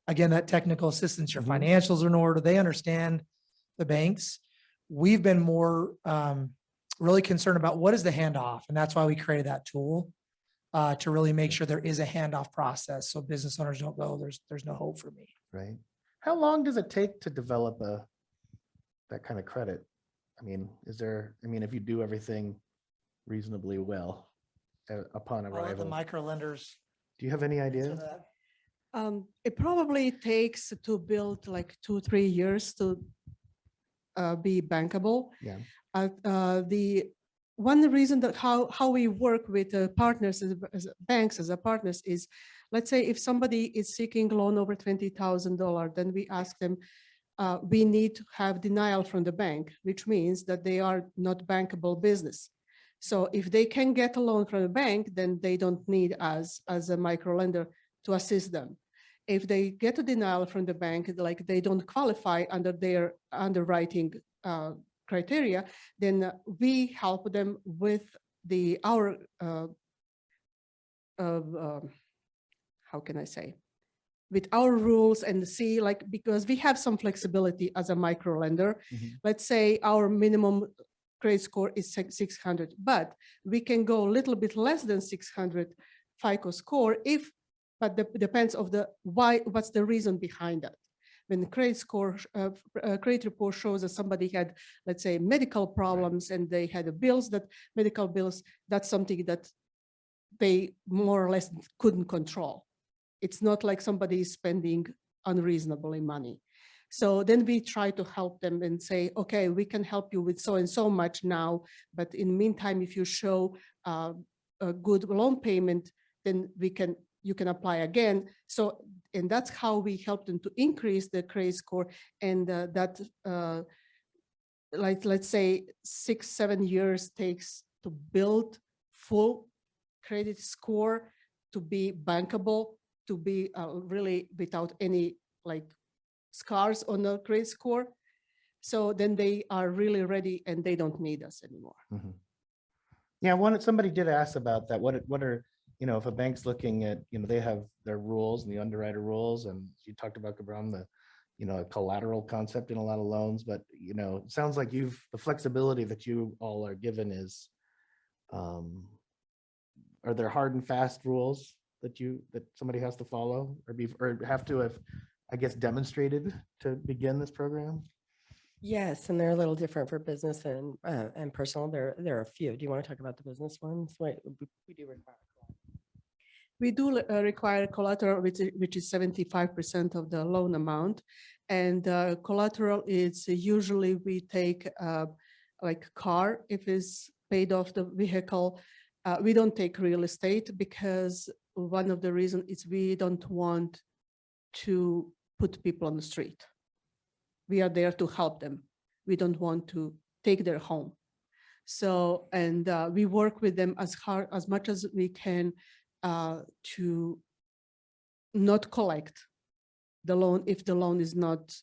again, that technical assistance, your financials are in order. They understand the banks. We've been more really concerned about what is the handoff. And that's why we created that tool to really make sure there is a handoff process. So business owners don't go, there's no hope for me. Right. How long does it take to develop that kind of credit? I mean, if you do everything reasonably well upon All of the arrival, microlenders. do you have any idea? It probably takes to build like 2-3 years to be bankable. Yeah. The one reason that how we work with partners as banks as a partners is, let's say if somebody is seeking loan over $20,000, then we ask them, we need to have denial from the bank, which means that they are not bankable business. So if they can get a loan from the bank, then they don't need us as a microlender to assist them. If they get a denial from the bank, like they don't qualify under their underwriting criteria, then we help them with our how can I say, with our rules and see, like, because we have some flexibility as a microlender. Let's say our minimum credit score is 600, but we can go a little bit less than 600 FICO score but depends of what's the reason behind that. When the credit score, credit report shows that somebody had, let's say, medical problems and they had medical bills, that's something that they more or less couldn't control. It's not like somebody is spending unreasonably money. So then we try to help them and say, okay, we can help you with so and so much now, but in the meantime, if you show a good loan payment, then you can apply again. So, and that's how we help them to increase the credit score. And like, let's say 6-7 years takes to build full credit score, to be bankable, to be really without any like scars on the credit score. So then they are really ready and they don't need us anymore. Yeah, somebody did ask about that. What are, if a bank's looking at, they have their rules and the underwriter rules, and you talked about, Kibrom, a collateral concept in a lot of loans, but, it sounds like the flexibility that you all are given is, are there hard and fast rules that somebody has to follow or have to have, I guess, demonstrated to begin this program? Yes, and they're a little different for business and personal. There are a few. Do you want to talk about the business ones? We do require. We do require collateral, which is 75% of the loan amount. And collateral is usually we take like car, if it's paid off the vehicle. We don't take real estate because one of the reasons is we don't want to put people on the street. We are there to help them. We don't want to take their home. So, and we work with them as much as we can to not collect the loan if the loan is not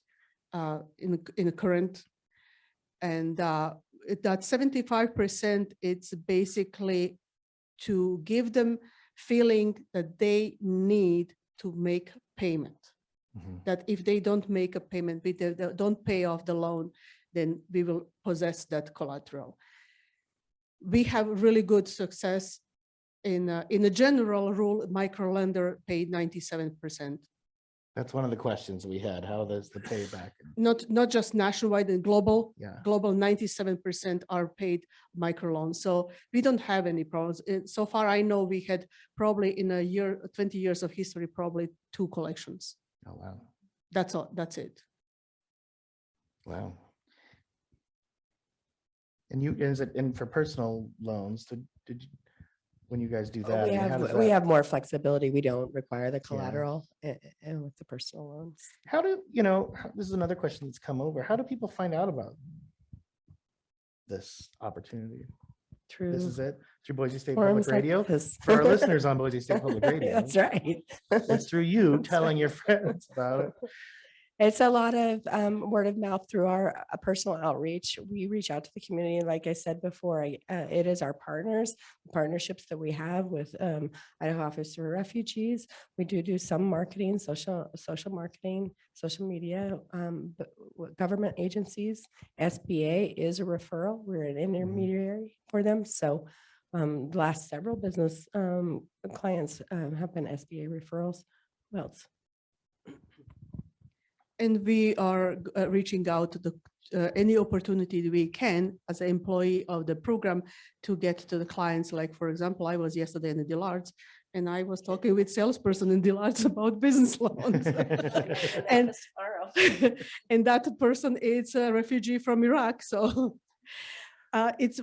in a current. And that 75%, it's basically to give them feeling that they need to make payment. That if they don't make a payment, if they don't pay off the loan, then we will possess that collateral. We have really good success in a general rule. Microlender paid 97%. That's one of the questions we had. How does the payback? Not just nationwide and global. Yeah. Global 97% are paid microloans. So we don't have any problems. So far, I know we had probably in a year, 20 years of history, probably 2 collections. Oh, wow. That's all. That's it. Wow. And for personal loans, did you, when you guys do that, We I mean, how does we that- have more flexibility. We don't require the collateral and with the personal loans. How do, this is another question that's come over. How do people find out about this opportunity? Through This is it? Through Boise State forums Public like Radio? this. For our listeners on Boise State Public Radio. That's right. It's through you telling your friends about it. It's a lot of word of mouth through our personal outreach. We reach out to the community. Like I said before, it is our partnerships that we have with Idaho Office for Refugees. We do some marketing, social marketing, social media, but government agencies. SBA is a referral. We're an intermediary for them. So the last several business clients have been SBA referrals. What else? And we are reaching out to any opportunity we can as an employee of the program to get to the clients. Like, for example, I was yesterday in the Dillards and I was talking with salesperson in Dillards about business loans. and, and that person is a refugee from Iraq. So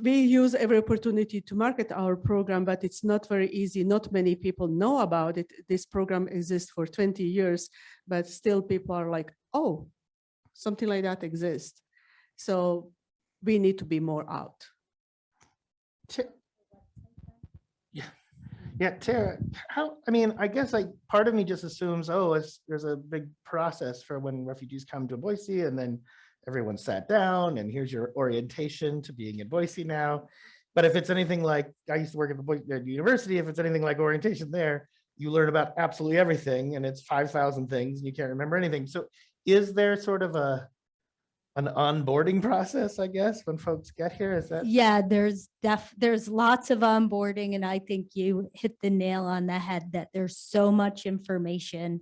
we use every opportunity to market our program, but it's not very easy. Not many people know about it. This program exists for 20 years, but still people are like, oh, something like that exists. So we need to be more out. Yeah, Tara, I guess part of me just assumes, there's a big process for when refugees come to Boise and then everyone sat down and here's your orientation to being in Boise now. But if it's anything like, I used to work at the university, if it's anything like orientation there, you learn about absolutely everything and it's 5,000 things and you can't remember anything. So is there sort of an onboarding process, I guess, when folks get here? Is that? Yeah, there's lots of onboarding, and I think you hit the nail on the head that there's so much information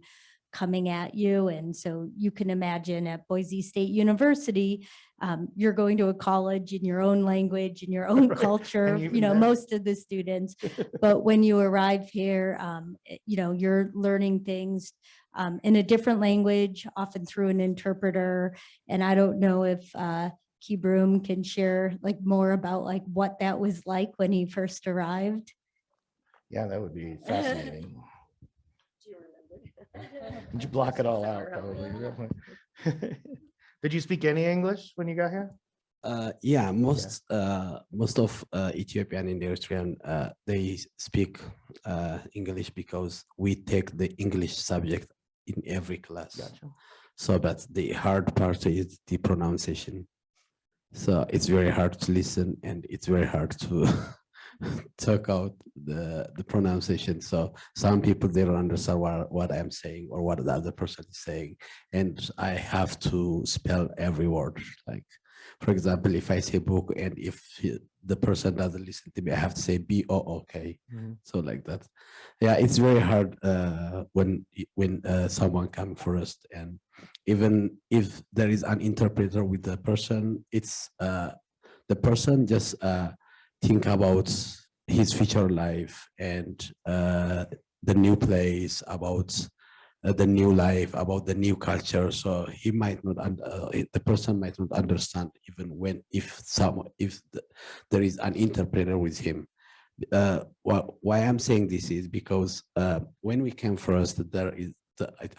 coming at you. And so you can imagine at Boise State University, you're going to a college in your own language, in your own Right. culture, And even then- most of the students. But when you arrive here, you're learning things in a different language, often through an interpreter. And I don't know if Kibrom can share more about what that was like when he first arrived. Yeah, that would be fascinating. Did you block it all out? Probably. Did you speak any English when you got here? Yeah, most of Ethiopian and Eritrean, they speak English because we take the English subject in every class. Gotcha. So, but the hard part is the pronunciation. So it's very hard to listen and it's very hard to talk out the pronunciation. So some people, they don't understand what I'm saying or what the other person is saying. And I have to spell every word. Like, for example, if I say book and if the person doesn't listen to me, I have to say B-O-O-K. So like that. Yeah, it's very hard when someone comes first. And even if there is an interpreter with the person, it's the person just think about his future life and the new place, about the new life, about the new culture. So he might not, the person might not understand even if there is an interpreter with him. Why I'm saying this is because when we came first,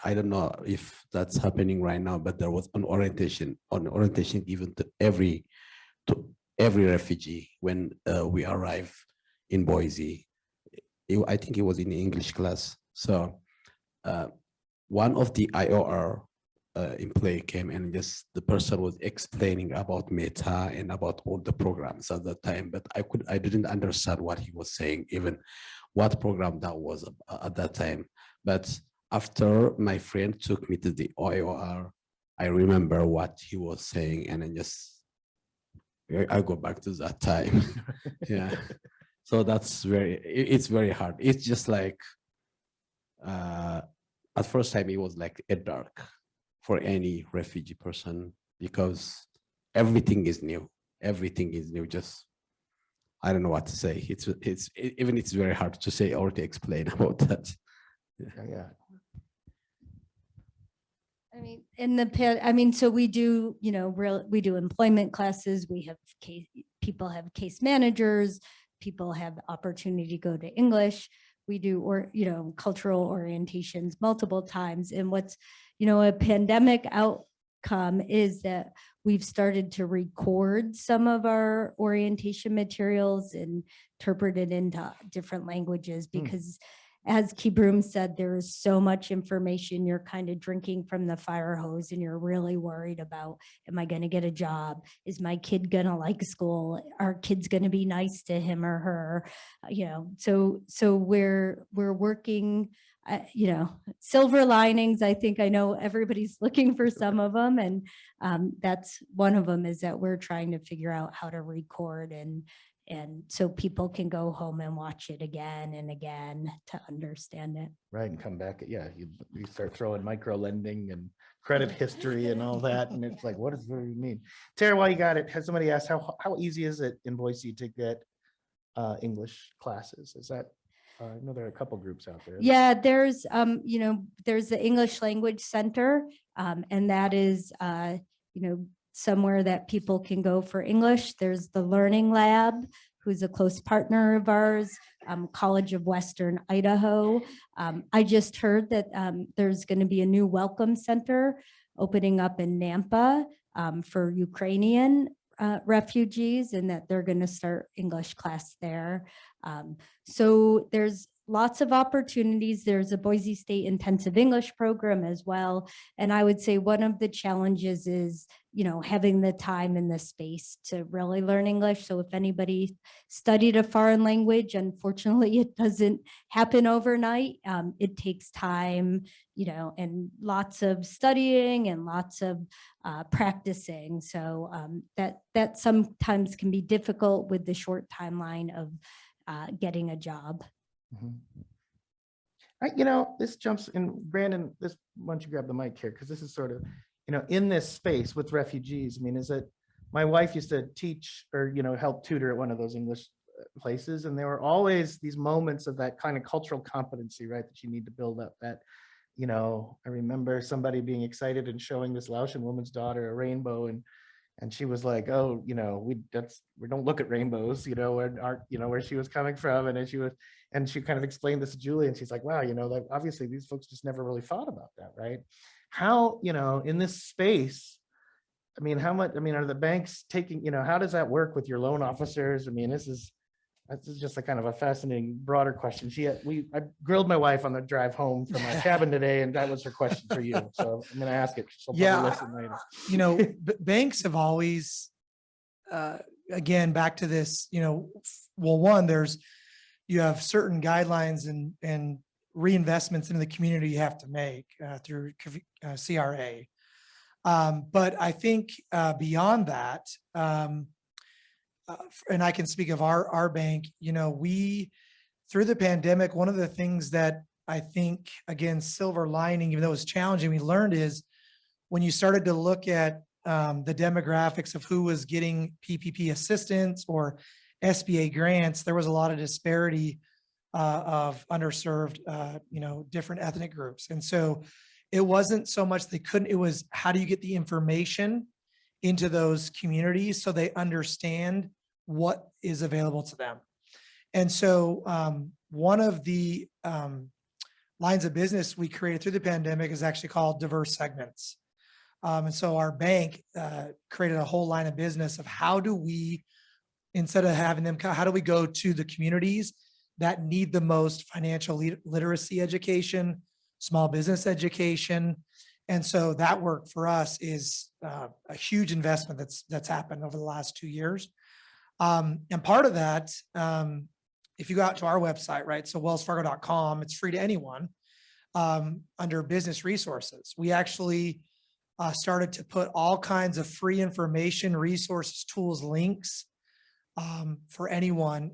I don't know if that's happening right now, but there was an orientation given to every refugee when we arrived in Boise. I think it was in the English class. So one of the IOR employee came and just the person was explaining about Meta and about all the programs at that time, but I didn't understand what he was saying, even what program that was at that time. But after my friend took me to the IOR, I remember what he was saying, and I go back to that time. Yeah. So it's very hard. It's just like, at first time, it was like a dark for any refugee person because everything is new. Everything is new. Just, I don't know what to say. It's very hard to say or to explain about that. Yeah. I mean, so we do, we do employment classes. We have people have case managers, people have opportunity to go to English. We do, cultural orientations multiple times. And what's, a pandemic outcome is that we've started to record some of our orientation materials and interpret it into different languages because as Kibrom said, there is so much information. You're kind of drinking from the fire hose and you're really worried about, am I going to get a job? Is my kid going to like school? Are kids going to be nice to him or her? So we're working, silver linings. I know everybody's looking for some of them. And that's one of them is that we're trying to figure out how to record and so people can go home and watch it again and again to understand it. Right, and come back. Yeah, you start throwing microlending and credit history and all that, and it's like, what does it really mean? Tara, while you got it, has somebody asked how easy is it in Boise to get English classes? Is that I know there are a couple groups out there. Yeah, there's there's the English Language Center, and that is somewhere that people can go for English. There's the Learning Lab, who's a close partner of ours, College of Western Idaho. I just heard that there's going to be a new Welcome Center opening up in Nampa for Ukrainian refugees, and that they're going to start English class there. So there's lots of opportunities. There's a Boise State Intensive English program as well. And I would say one of the challenges is, having the time and the space to really learn English. So if anybody studied a foreign language, unfortunately, it doesn't happen overnight. It takes time, and lots of studying and lots of practicing. So that sometimes can be difficult with the short timeline of getting a job. This jumps in, Brandon, why don't you grab the mic here? Because this is sort of, in this space with refugees, is it, my wife used to teach or, help tutor at one of those English places. And there were always these moments of that kind of cultural competency, right? That you need to build up that, I remember somebody being excited and showing this Laotian woman's daughter a rainbow and she was like, oh, we don't look at rainbows, where she was coming from. And she kind of explained this to Julie, and she's like, wow, that obviously these folks just never really thought about that, right? How, in this space, how much, are the banks taking, how does that work with your loan officers? This is just a kind of a fascinating, broader question. I grilled my wife on the drive home from my cabin today, and that was her question for you. So I'm going to ask it. She'll probably listen later. Banks have always, again, back to this, one, you have certain guidelines and reinvestments into the community you have to make through CRA. But I think beyond that, and I can speak of our bank, we, through the pandemic, one of the things that I think, again, silver lining, even though it was challenging, we learned is when you started to look at the demographics of who was getting PPP assistance or SBA grants, there was a lot of disparity of underserved, different ethnic groups. And so it wasn't so much it was how do you get the information into those communities so they understand what is available to them. And so one of the lines of business we created through the pandemic is actually called diverse segments. And so our bank created a whole line of business of how do we, instead of having them, how do we go to the communities that need the most financial literacy education, small business education. And so that work for us is a huge investment that's happened over the last 2 years. And part of that, if you go out to our website, right, so wellsfargo.com, it's free to anyone, under business resources. We actually started to put all kinds of free information, resources, tools, links for anyone.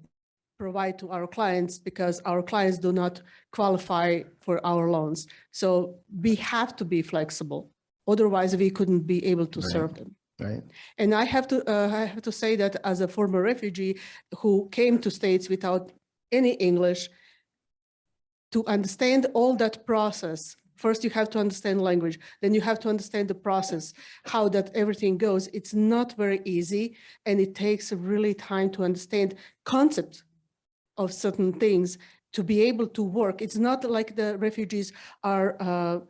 Provide to our clients because our clients do not qualify for our loans. So we have to be flexible. Otherwise, we couldn't be able to Right. serve them. Right. And I have to say that as a former refugee who came to States without any English, to understand all that process, first you have to understand language, then you have to understand the process, how that everything goes. It's not very easy, and it takes really time to understand concept of certain things to be able to work. It's not like the refugees are,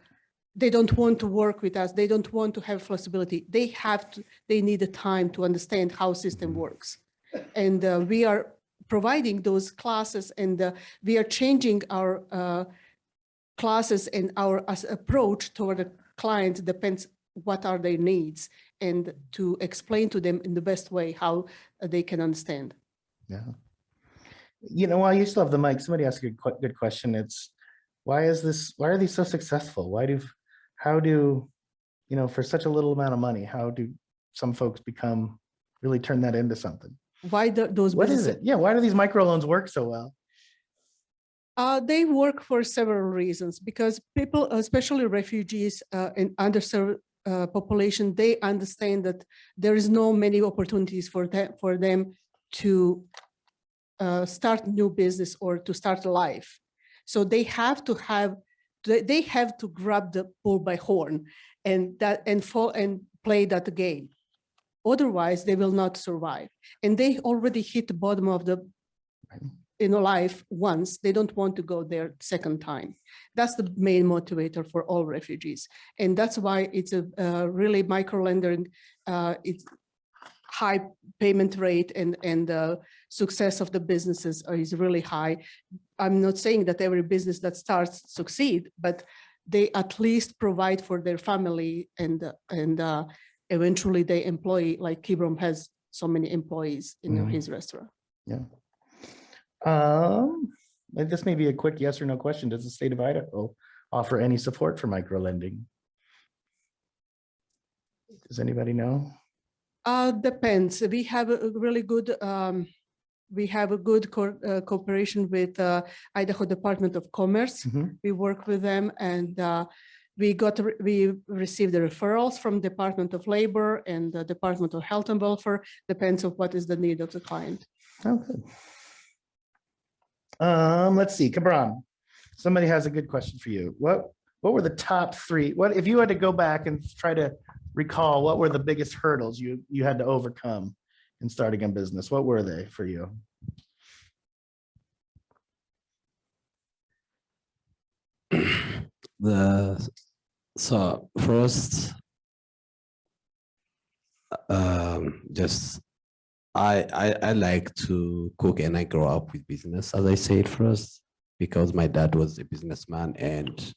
they don't want to work with us. They don't want to have flexibility. They have to, they need the time to understand how system works. And we are providing those classes, and we are changing our classes, and our approach toward the client depends what are their needs, and to explain to them in the best way how they can understand. Yeah. You know, while you still have the mic, somebody asked a good question. It's why are these so successful? How do, you know, for such a little amount of money, how do some folks really turn that into something? Why those What is businesses? it? Yeah, why do these microloans work so well? They work for several reasons, because people, especially refugees and underserved population, they understand that there is no many opportunities for them to start new business or to start a life. So they have to grab the bull by horn and play that game. Otherwise, they will not survive. And they already hit the bottom of the life once. They don't want to go there second time. That's the main motivator for all refugees. And that's why it's a really microlending. It's high payment rate, and the success of the businesses is really high. I'm not saying that every business that starts succeed, but they at least provide for their family, and eventually they employ, like Kibrom has so many employees in his restaurant. Yeah. This may be a quick yes or no question. Does the state of Idaho offer any support for microlending? Does anybody know? Depends. We have a really good cooperation with Idaho Department of Commerce. We work with them, and we received the referrals from Department of Labor and the Department of Health and Welfare. Depends on what is the need of the client. Okay. Let's see, Kibrom. Somebody has a good question for you. What were the top three? What if you had to go back and try to recall what were the biggest hurdles you had to overcome in starting a business? What were they for you? So first, just I like to cook, and I grew up with business, as I said first, because my dad was a businessman, and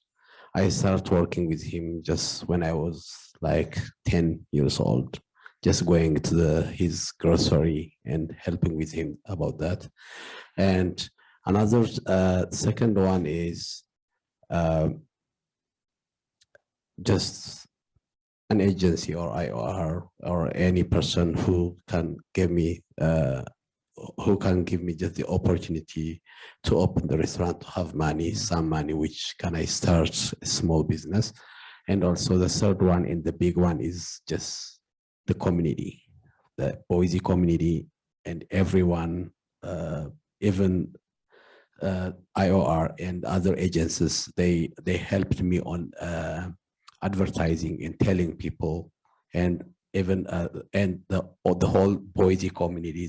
I started working with him just when I was like 10 years old, just going to his grocery and helping with him about that. And another second one is just an agency or IOR or any person who can give me just the opportunity to open the restaurant, to have money, some money, which can I start a small business. And also the third one, and the big one, is just the community, the Boise community, and everyone, even IOR and other agencies, they helped me on advertising and telling people, and even and the whole Boise community,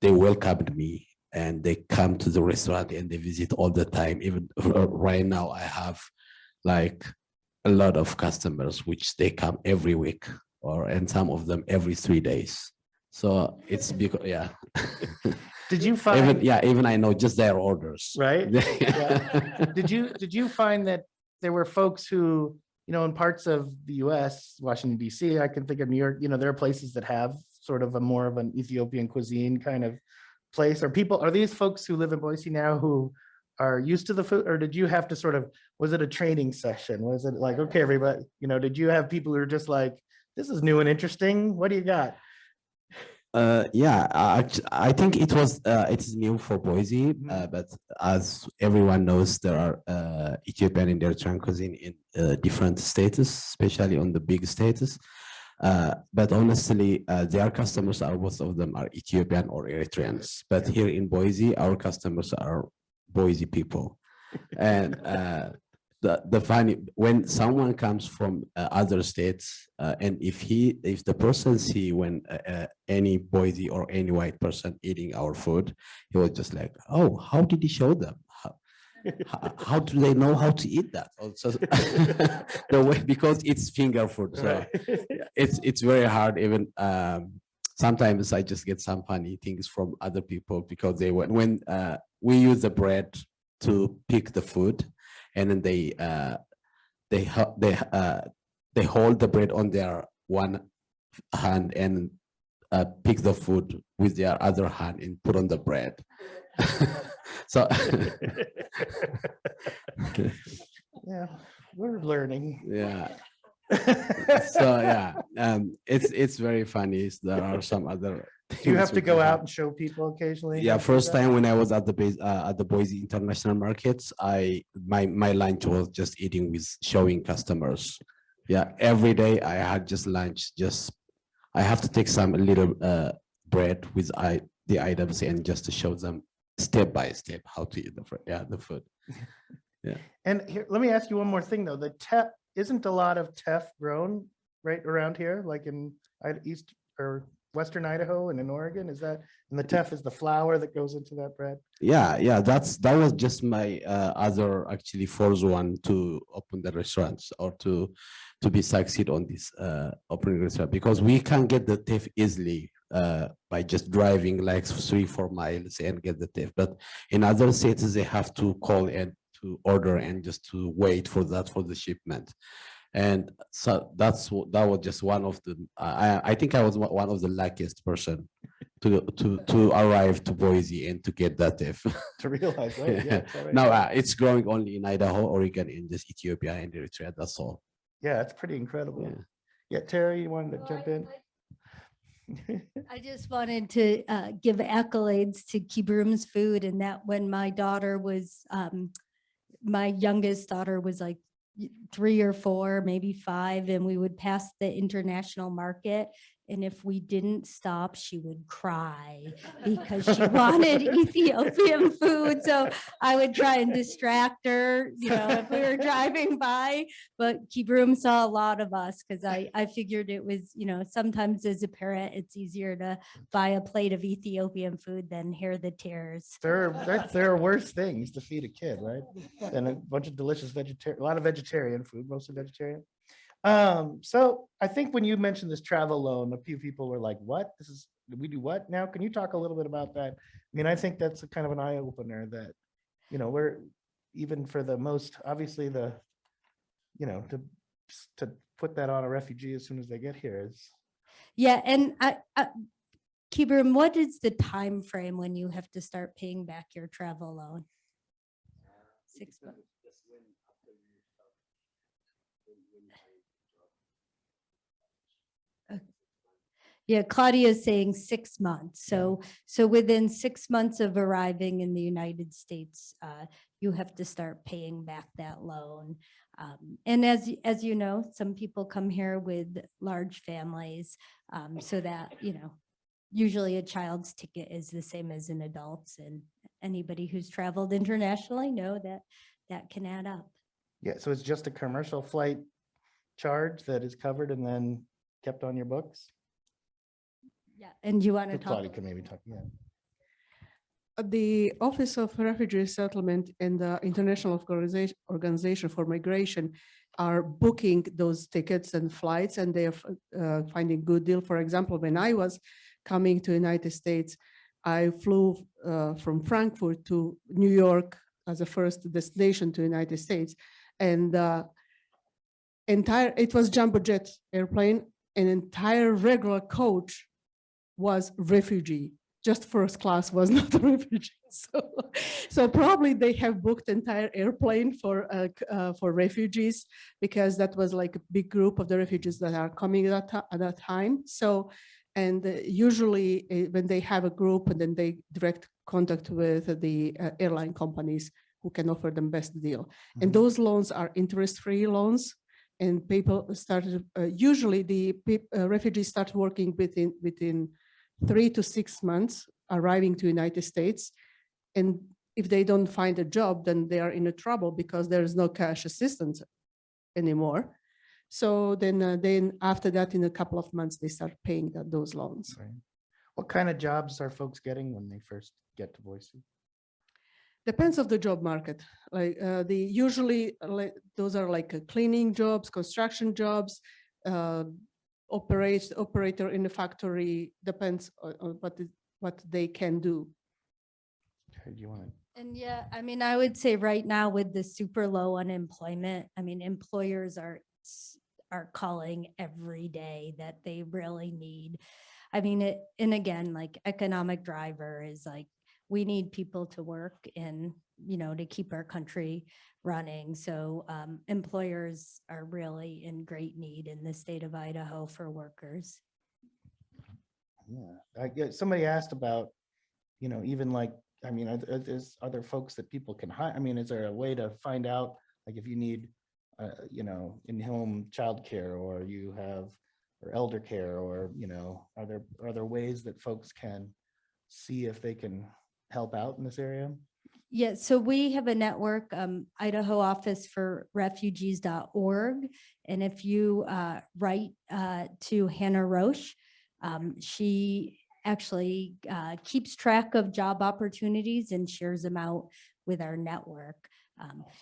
they welcomed me, and they come to the restaurant and they visit all the time. Even right now, I have like a lot of customers, which they come every week, and some of them every 3 days. So it's because, yeah. Did you find, Even I know just their orders. right? Yeah. Did you find that there were folks who, in parts of the US, Washington, DC, I can think of New York, there are places that have sort of a more of an Ethiopian cuisine kind of place. Are these folks who live in Boise now who are used to the food, or did you have to was it a training session? Was it like, okay, everybody, did you have people who are just like, this is new and interesting, what do you got? I think it's new for Boise, but as everyone knows, there are Ethiopian and Eritrean cuisine in different states, especially on the big states. But honestly, their customers most of them are Ethiopian or Eritreans. But here in Boise, our customers are Boise people. And the funny, when someone comes from other states, and if the person see when any Boise or any white person eating our food, he was just like, oh, how did he show them? How do they know how to eat that? Also, the way, because it's finger food, so it's very hard. Even sometimes I just get some funny things from other people because when we use the bread to pick the food, and then they hold the bread on their one hand and pick the food with their other hand and put on the bread. So yeah, we're learning. Yeah. So yeah, it's very funny. There are some other. Do you have to go out and show people occasionally? Yeah, first time when I was at the Boise International Markets, my lunch was just eating with showing customers. Yeah, every day I had just lunch. I have to take some little bread with the items and just to show them step by step how to eat the food. Yeah. And here, let me ask you one more thing though. The teff, isn't a lot of teff grown right around here, like in East or Western Idaho and in Oregon? Is that, and the teff is the flour that goes into that bread? Yeah, that was just my other actually fourth one to open the restaurants or to be succeed on this opening restaurant, because we can get the teff easily by just driving like 3-4 miles and get the teff. But in other states they have to call and to order and just to wait for the shipment. And so that was just one of the I think I was one of the luckiest person to arrive to Boise and to get that teff. To realize, right? Yeah, right. Now it's growing only in Idaho, Oregon, in just Ethiopia and Eritrea. That's all. Yeah, it's pretty incredible. Yeah, Terry, you wanted to jump in? I just wanted to give accolades to Kibrom's food, and that when my daughter was, my youngest daughter was like 3 or 4, maybe 5, and we would pass the international market. And if we didn't stop, she would cry because she wanted Ethiopian food. So I would try and distract her, if we were driving by. But Kibrom saw a lot of us because I figured it was, sometimes as a parent, it's easier to buy a plate of Ethiopian food than hear the tears. There are worse things to feed a kid, right? Than a bunch of delicious a lot of vegetarian food, mostly vegetarian. So I think when you mentioned this travel loan, a few people were like, what? We do what now? Can you talk a little bit about that? I mean, I think that's a kind of an eye opener that, we're even for the most, obviously to put that on a refugee as soon as they get here is. Yeah. And Kibrom, what is the time frame when you have to start paying back your travel loan? 6 months. Yeah, Claudia is saying 6 months. So within 6 months of arriving in the United States, you have to start paying back that loan. And as you know, some people come here with large families, so that, usually a child's ticket is the same as an adult's, and anybody who's traveled internationally know that can add up. Yeah, so it's just a commercial flight charge that is covered and then kept on your books? Yeah, and you want to talk? Claudia can maybe talk, yeah. The Office of Refugee Resettlement and the International Organization for Migration are booking those tickets and flights, and they are finding good deal. For example, when I was coming to United States, I flew from Frankfurt to New York as a first destination to United States, and it was jumbo jet airplane. An entire regular coach was refugee. Just first class was not a refugee. So probably they have booked entire airplane for refugees, because that was like a big group of the refugees that are coming at that time. So, and usually when they have a group, and then they direct contact with the airline companies who can offer them best deal. And those loans are interest-free loans. And people started, usually the refugees start working within 3 to 6 months, arriving to United States. And if they don't find a job, then they are in a trouble, because there is no cash assistance anymore. So then after that, in a couple of months, they start paying those loans. Right. What kind of jobs are folks getting when they first get to Boise? Depends of the job market. Like usually those are like cleaning jobs, construction jobs, operator in the factory. Depends on what they can do. Okay, do you want to? And yeah, I mean, I would say right now with the super low unemployment, I mean, employers are calling every day that they really need. I mean, and again, like economic driver is like, we need people to work and, to keep our country running. So employers are really in great need in the state of Idaho for workers. Yeah, I guess somebody asked about, even like, I mean, are there folks that people can hire? I mean, is there a way to find out, like, if you need, in-home childcare, or you have, or elder care, or, are there ways that folks can see if they can help out in this area? Yeah, so we have a network, Idaho Office for Refugees.org. And if you write to Hannah Roche, she actually keeps track of job opportunities and shares them out with our network.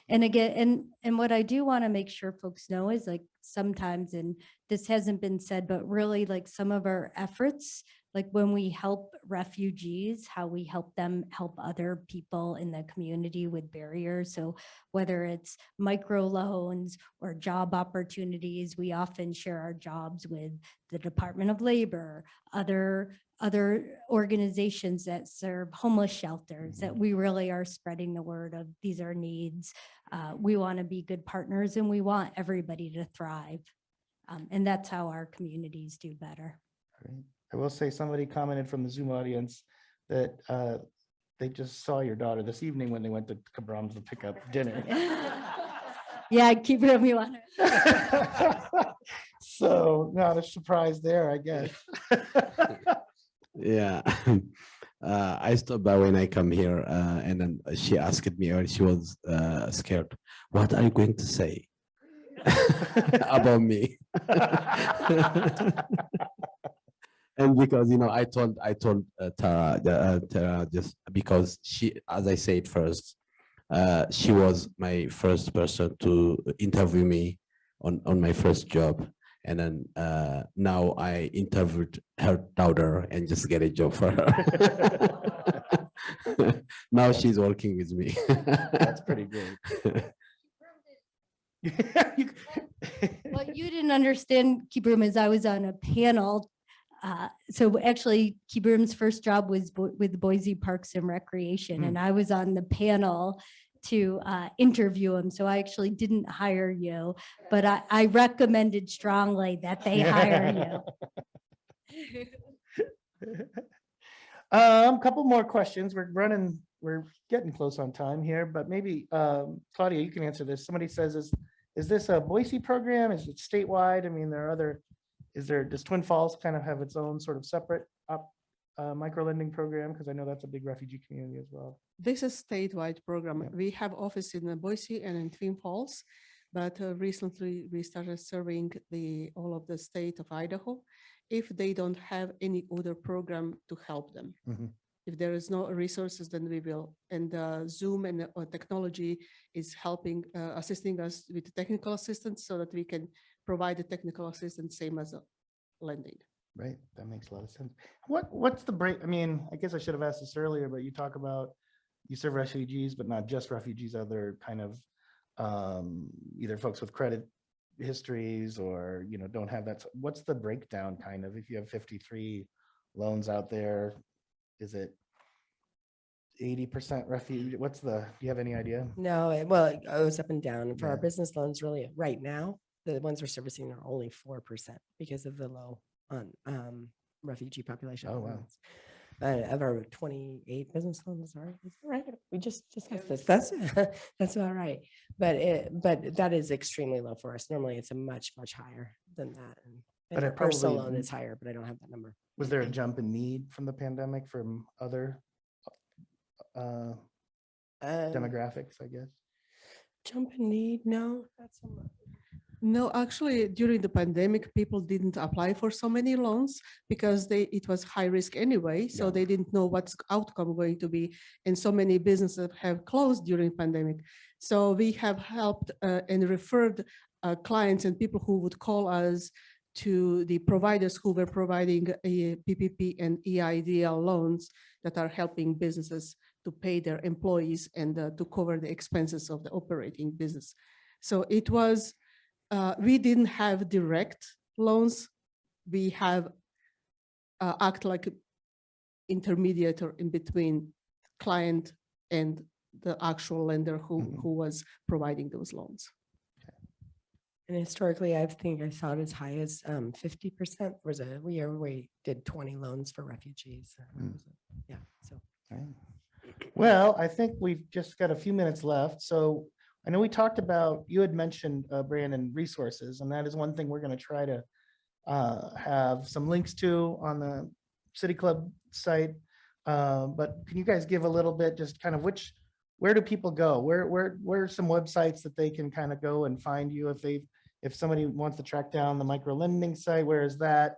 And again, and what I do want to make sure folks know is, like, sometimes, and this hasn't been said, but really, like, some of our efforts, like when we help refugees, how we help them help other people in the community with barriers. So whether it's microloans or job opportunities, we often share our jobs with the Department of Labor, other organizations that serve homeless shelters, that we really are spreading the word of these are needs. We want to be good partners, and we want everybody to thrive. And that's how our communities do better. Great. I will say, somebody commented from the Zoom audience that they just saw your daughter this evening when they went to Kibrom's to pick up dinner. Yeah, keep it up, you want it. So not a surprise there, I guess. Yeah. I stopped by when I come here, and then she asked me, or she was scared, what are you going to say about me? And because, I told Tara just because she, as I said first, she was my first person to interview me on my first job. And then now I interviewed her daughter and just get a job for her. Now she's working with me. That's pretty great. What you didn't understand, Kibrom, is I was on a panel. So actually, Kibrom's first job was with Boise Parks and Recreation, and I was on the panel to interview him. So I actually didn't hire you, but I recommended strongly that they hire you. Couple more questions. We're getting close on time here, but maybe Claudia, you can answer this. Somebody says, is this a Boise program? Is it statewide? I mean, does Twin Falls kind of have its own sort of separate microlending program? Because I know that's a big refugee community as well. This is a statewide program. Yeah. We have office in Boise and in Twin Falls, but recently we started serving all of the state of Idaho if they don't have any other program to help them. Mhm. If there is no resources, then we will. And Zoom and technology is helping, assisting us with technical assistance so that we can provide the technical assistance same as a lending. Right, that makes a lot of sense. What's the break? I mean, I guess I should have asked this earlier, but you talk about you serve refugees, but not just refugees, other kind of either folks with credit histories or, you know, don't have that. What's the breakdown kind of, if you have 53 loans out there, is it 80% refugee? What's the, do you have any idea? No, well, it goes up and down. For our Yeah. business loans, really, right now, the ones we're servicing are only 4% because of the low on refugee population. Oh, wow. Of our 28 business loans, are right. We just discussed this. That's all right. But that is extremely low for us. Normally, it's a much higher than that. And But our it personal probably- loan is higher, but I don't have that number. Was there a jump in need from the pandemic from other demographics, I guess? Jump in need? No, that's No, actually, during the pandemic, people didn't apply for so many loans because it was high risk anyway. So Yeah. they didn't know what's outcome going to be. And so many businesses have closed during pandemic. So we have helped and referred clients and people who would call us to the providers who were providing a PPP and EIDL loans that are helping businesses to pay their employees and to cover the expenses of the operating business. So it was, we didn't have direct loans. We have act like intermediator in between client and the actual lender who was providing those loans. And historically, I think I saw it as high as 50%. Was a year where we did 20 loans for refugees. Yeah, so. Right. Well, I think we've just got a few minutes left. So I know we talked about, you had mentioned, Brandon, resources, and that is one thing we're going to try to have some links to on the City Club site. But can you guys give a little bit, just kind of where do people go? Where are some websites that they can kind of go and find you if somebody wants to track down the Microlending site? Where is that?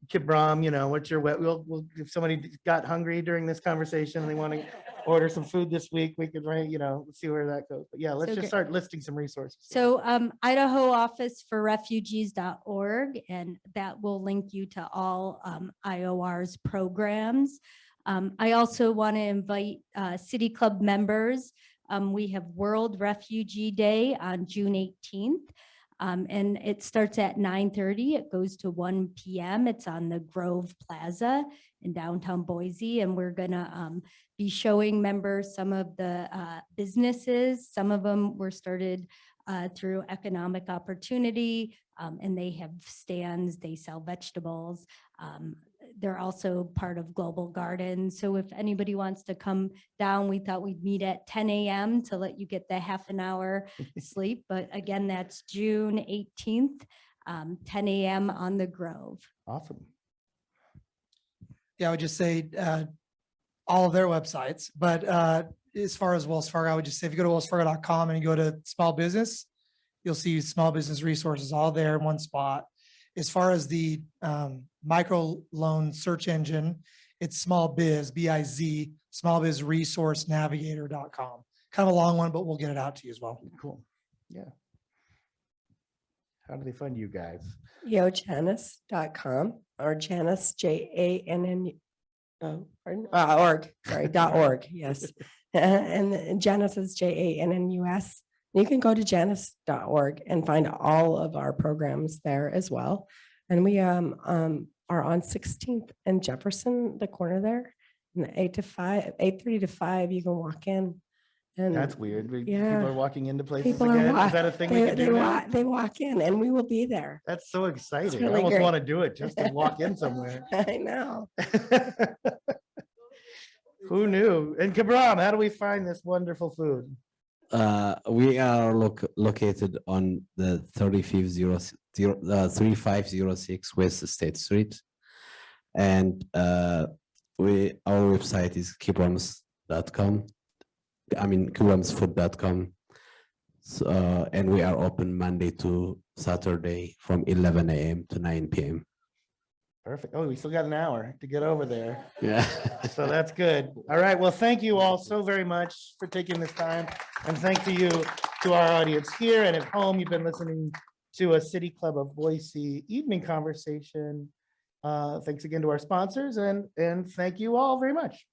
Kibrom, you know, what's your web? We'll if somebody got hungry during this conversation and they want to order some food this week, we could, right, you know, see where that goes. But yeah, let's So just start listing some resources. So Idaho Office for Refugees.org, and that will link you to all IOR's programs. I also want to invite City Club members. We have World Refugee Day on June 18th. And it starts at 9:30. It goes to 1 p.m. It's on the Grove Plaza in downtown Boise. And we're gonna be showing members some of the businesses. Some of them were started through economic opportunity, and they have stands, they sell vegetables. They're also part of Global Garden. So if anybody wants to come down, we thought we'd meet at 10 a.m. to let you get the half an hour sleep. But again, that's June 18th, 10 a.m. on the Grove. Awesome. Yeah, I would just say all of their websites, but as far as Wells Fargo, I would just say if you go to wellsfargo.com and you go to small business, you'll see small business resources all there in one spot. As far as the micro loan search engine, it's small biz, B-I-Z, smallbizresourcenavigator.com. Kind of a long one, but we'll get it out to you as well. Cool. Yeah. How do they find you guys? Jannus.com or Jannus, J-A-N-N, org, sorry, .org, yes. And Jannus is Jannus. You can go to Jannus.org and find all of our programs there as well. And we are on 16th and Jefferson, the corner there, and 8:30 to 5, you can walk in. And That's weird. People yeah. are walking into places people are again. wa- Is that a thing we can do now? they walk in and we will be there. That's so exciting. I really almost great. want to do it just to walk in somewhere. I know. Who knew? And Kibrom, how do we find this wonderful food? We are located on the 3506 West State Street, and our website is kibromsfood.com. Kibromsfood.com. So, and we are open Monday to Saturday from 11 a.m. to 9 p.m. Perfect. Oh, we still got an hour to get over there. Yeah. So that's good. All right. Well, thank you all so very much for taking this time. And thank you to our audience here and at home. You've been listening to a City Club of Boise evening conversation. Thanks again to our sponsors and thank you all very much.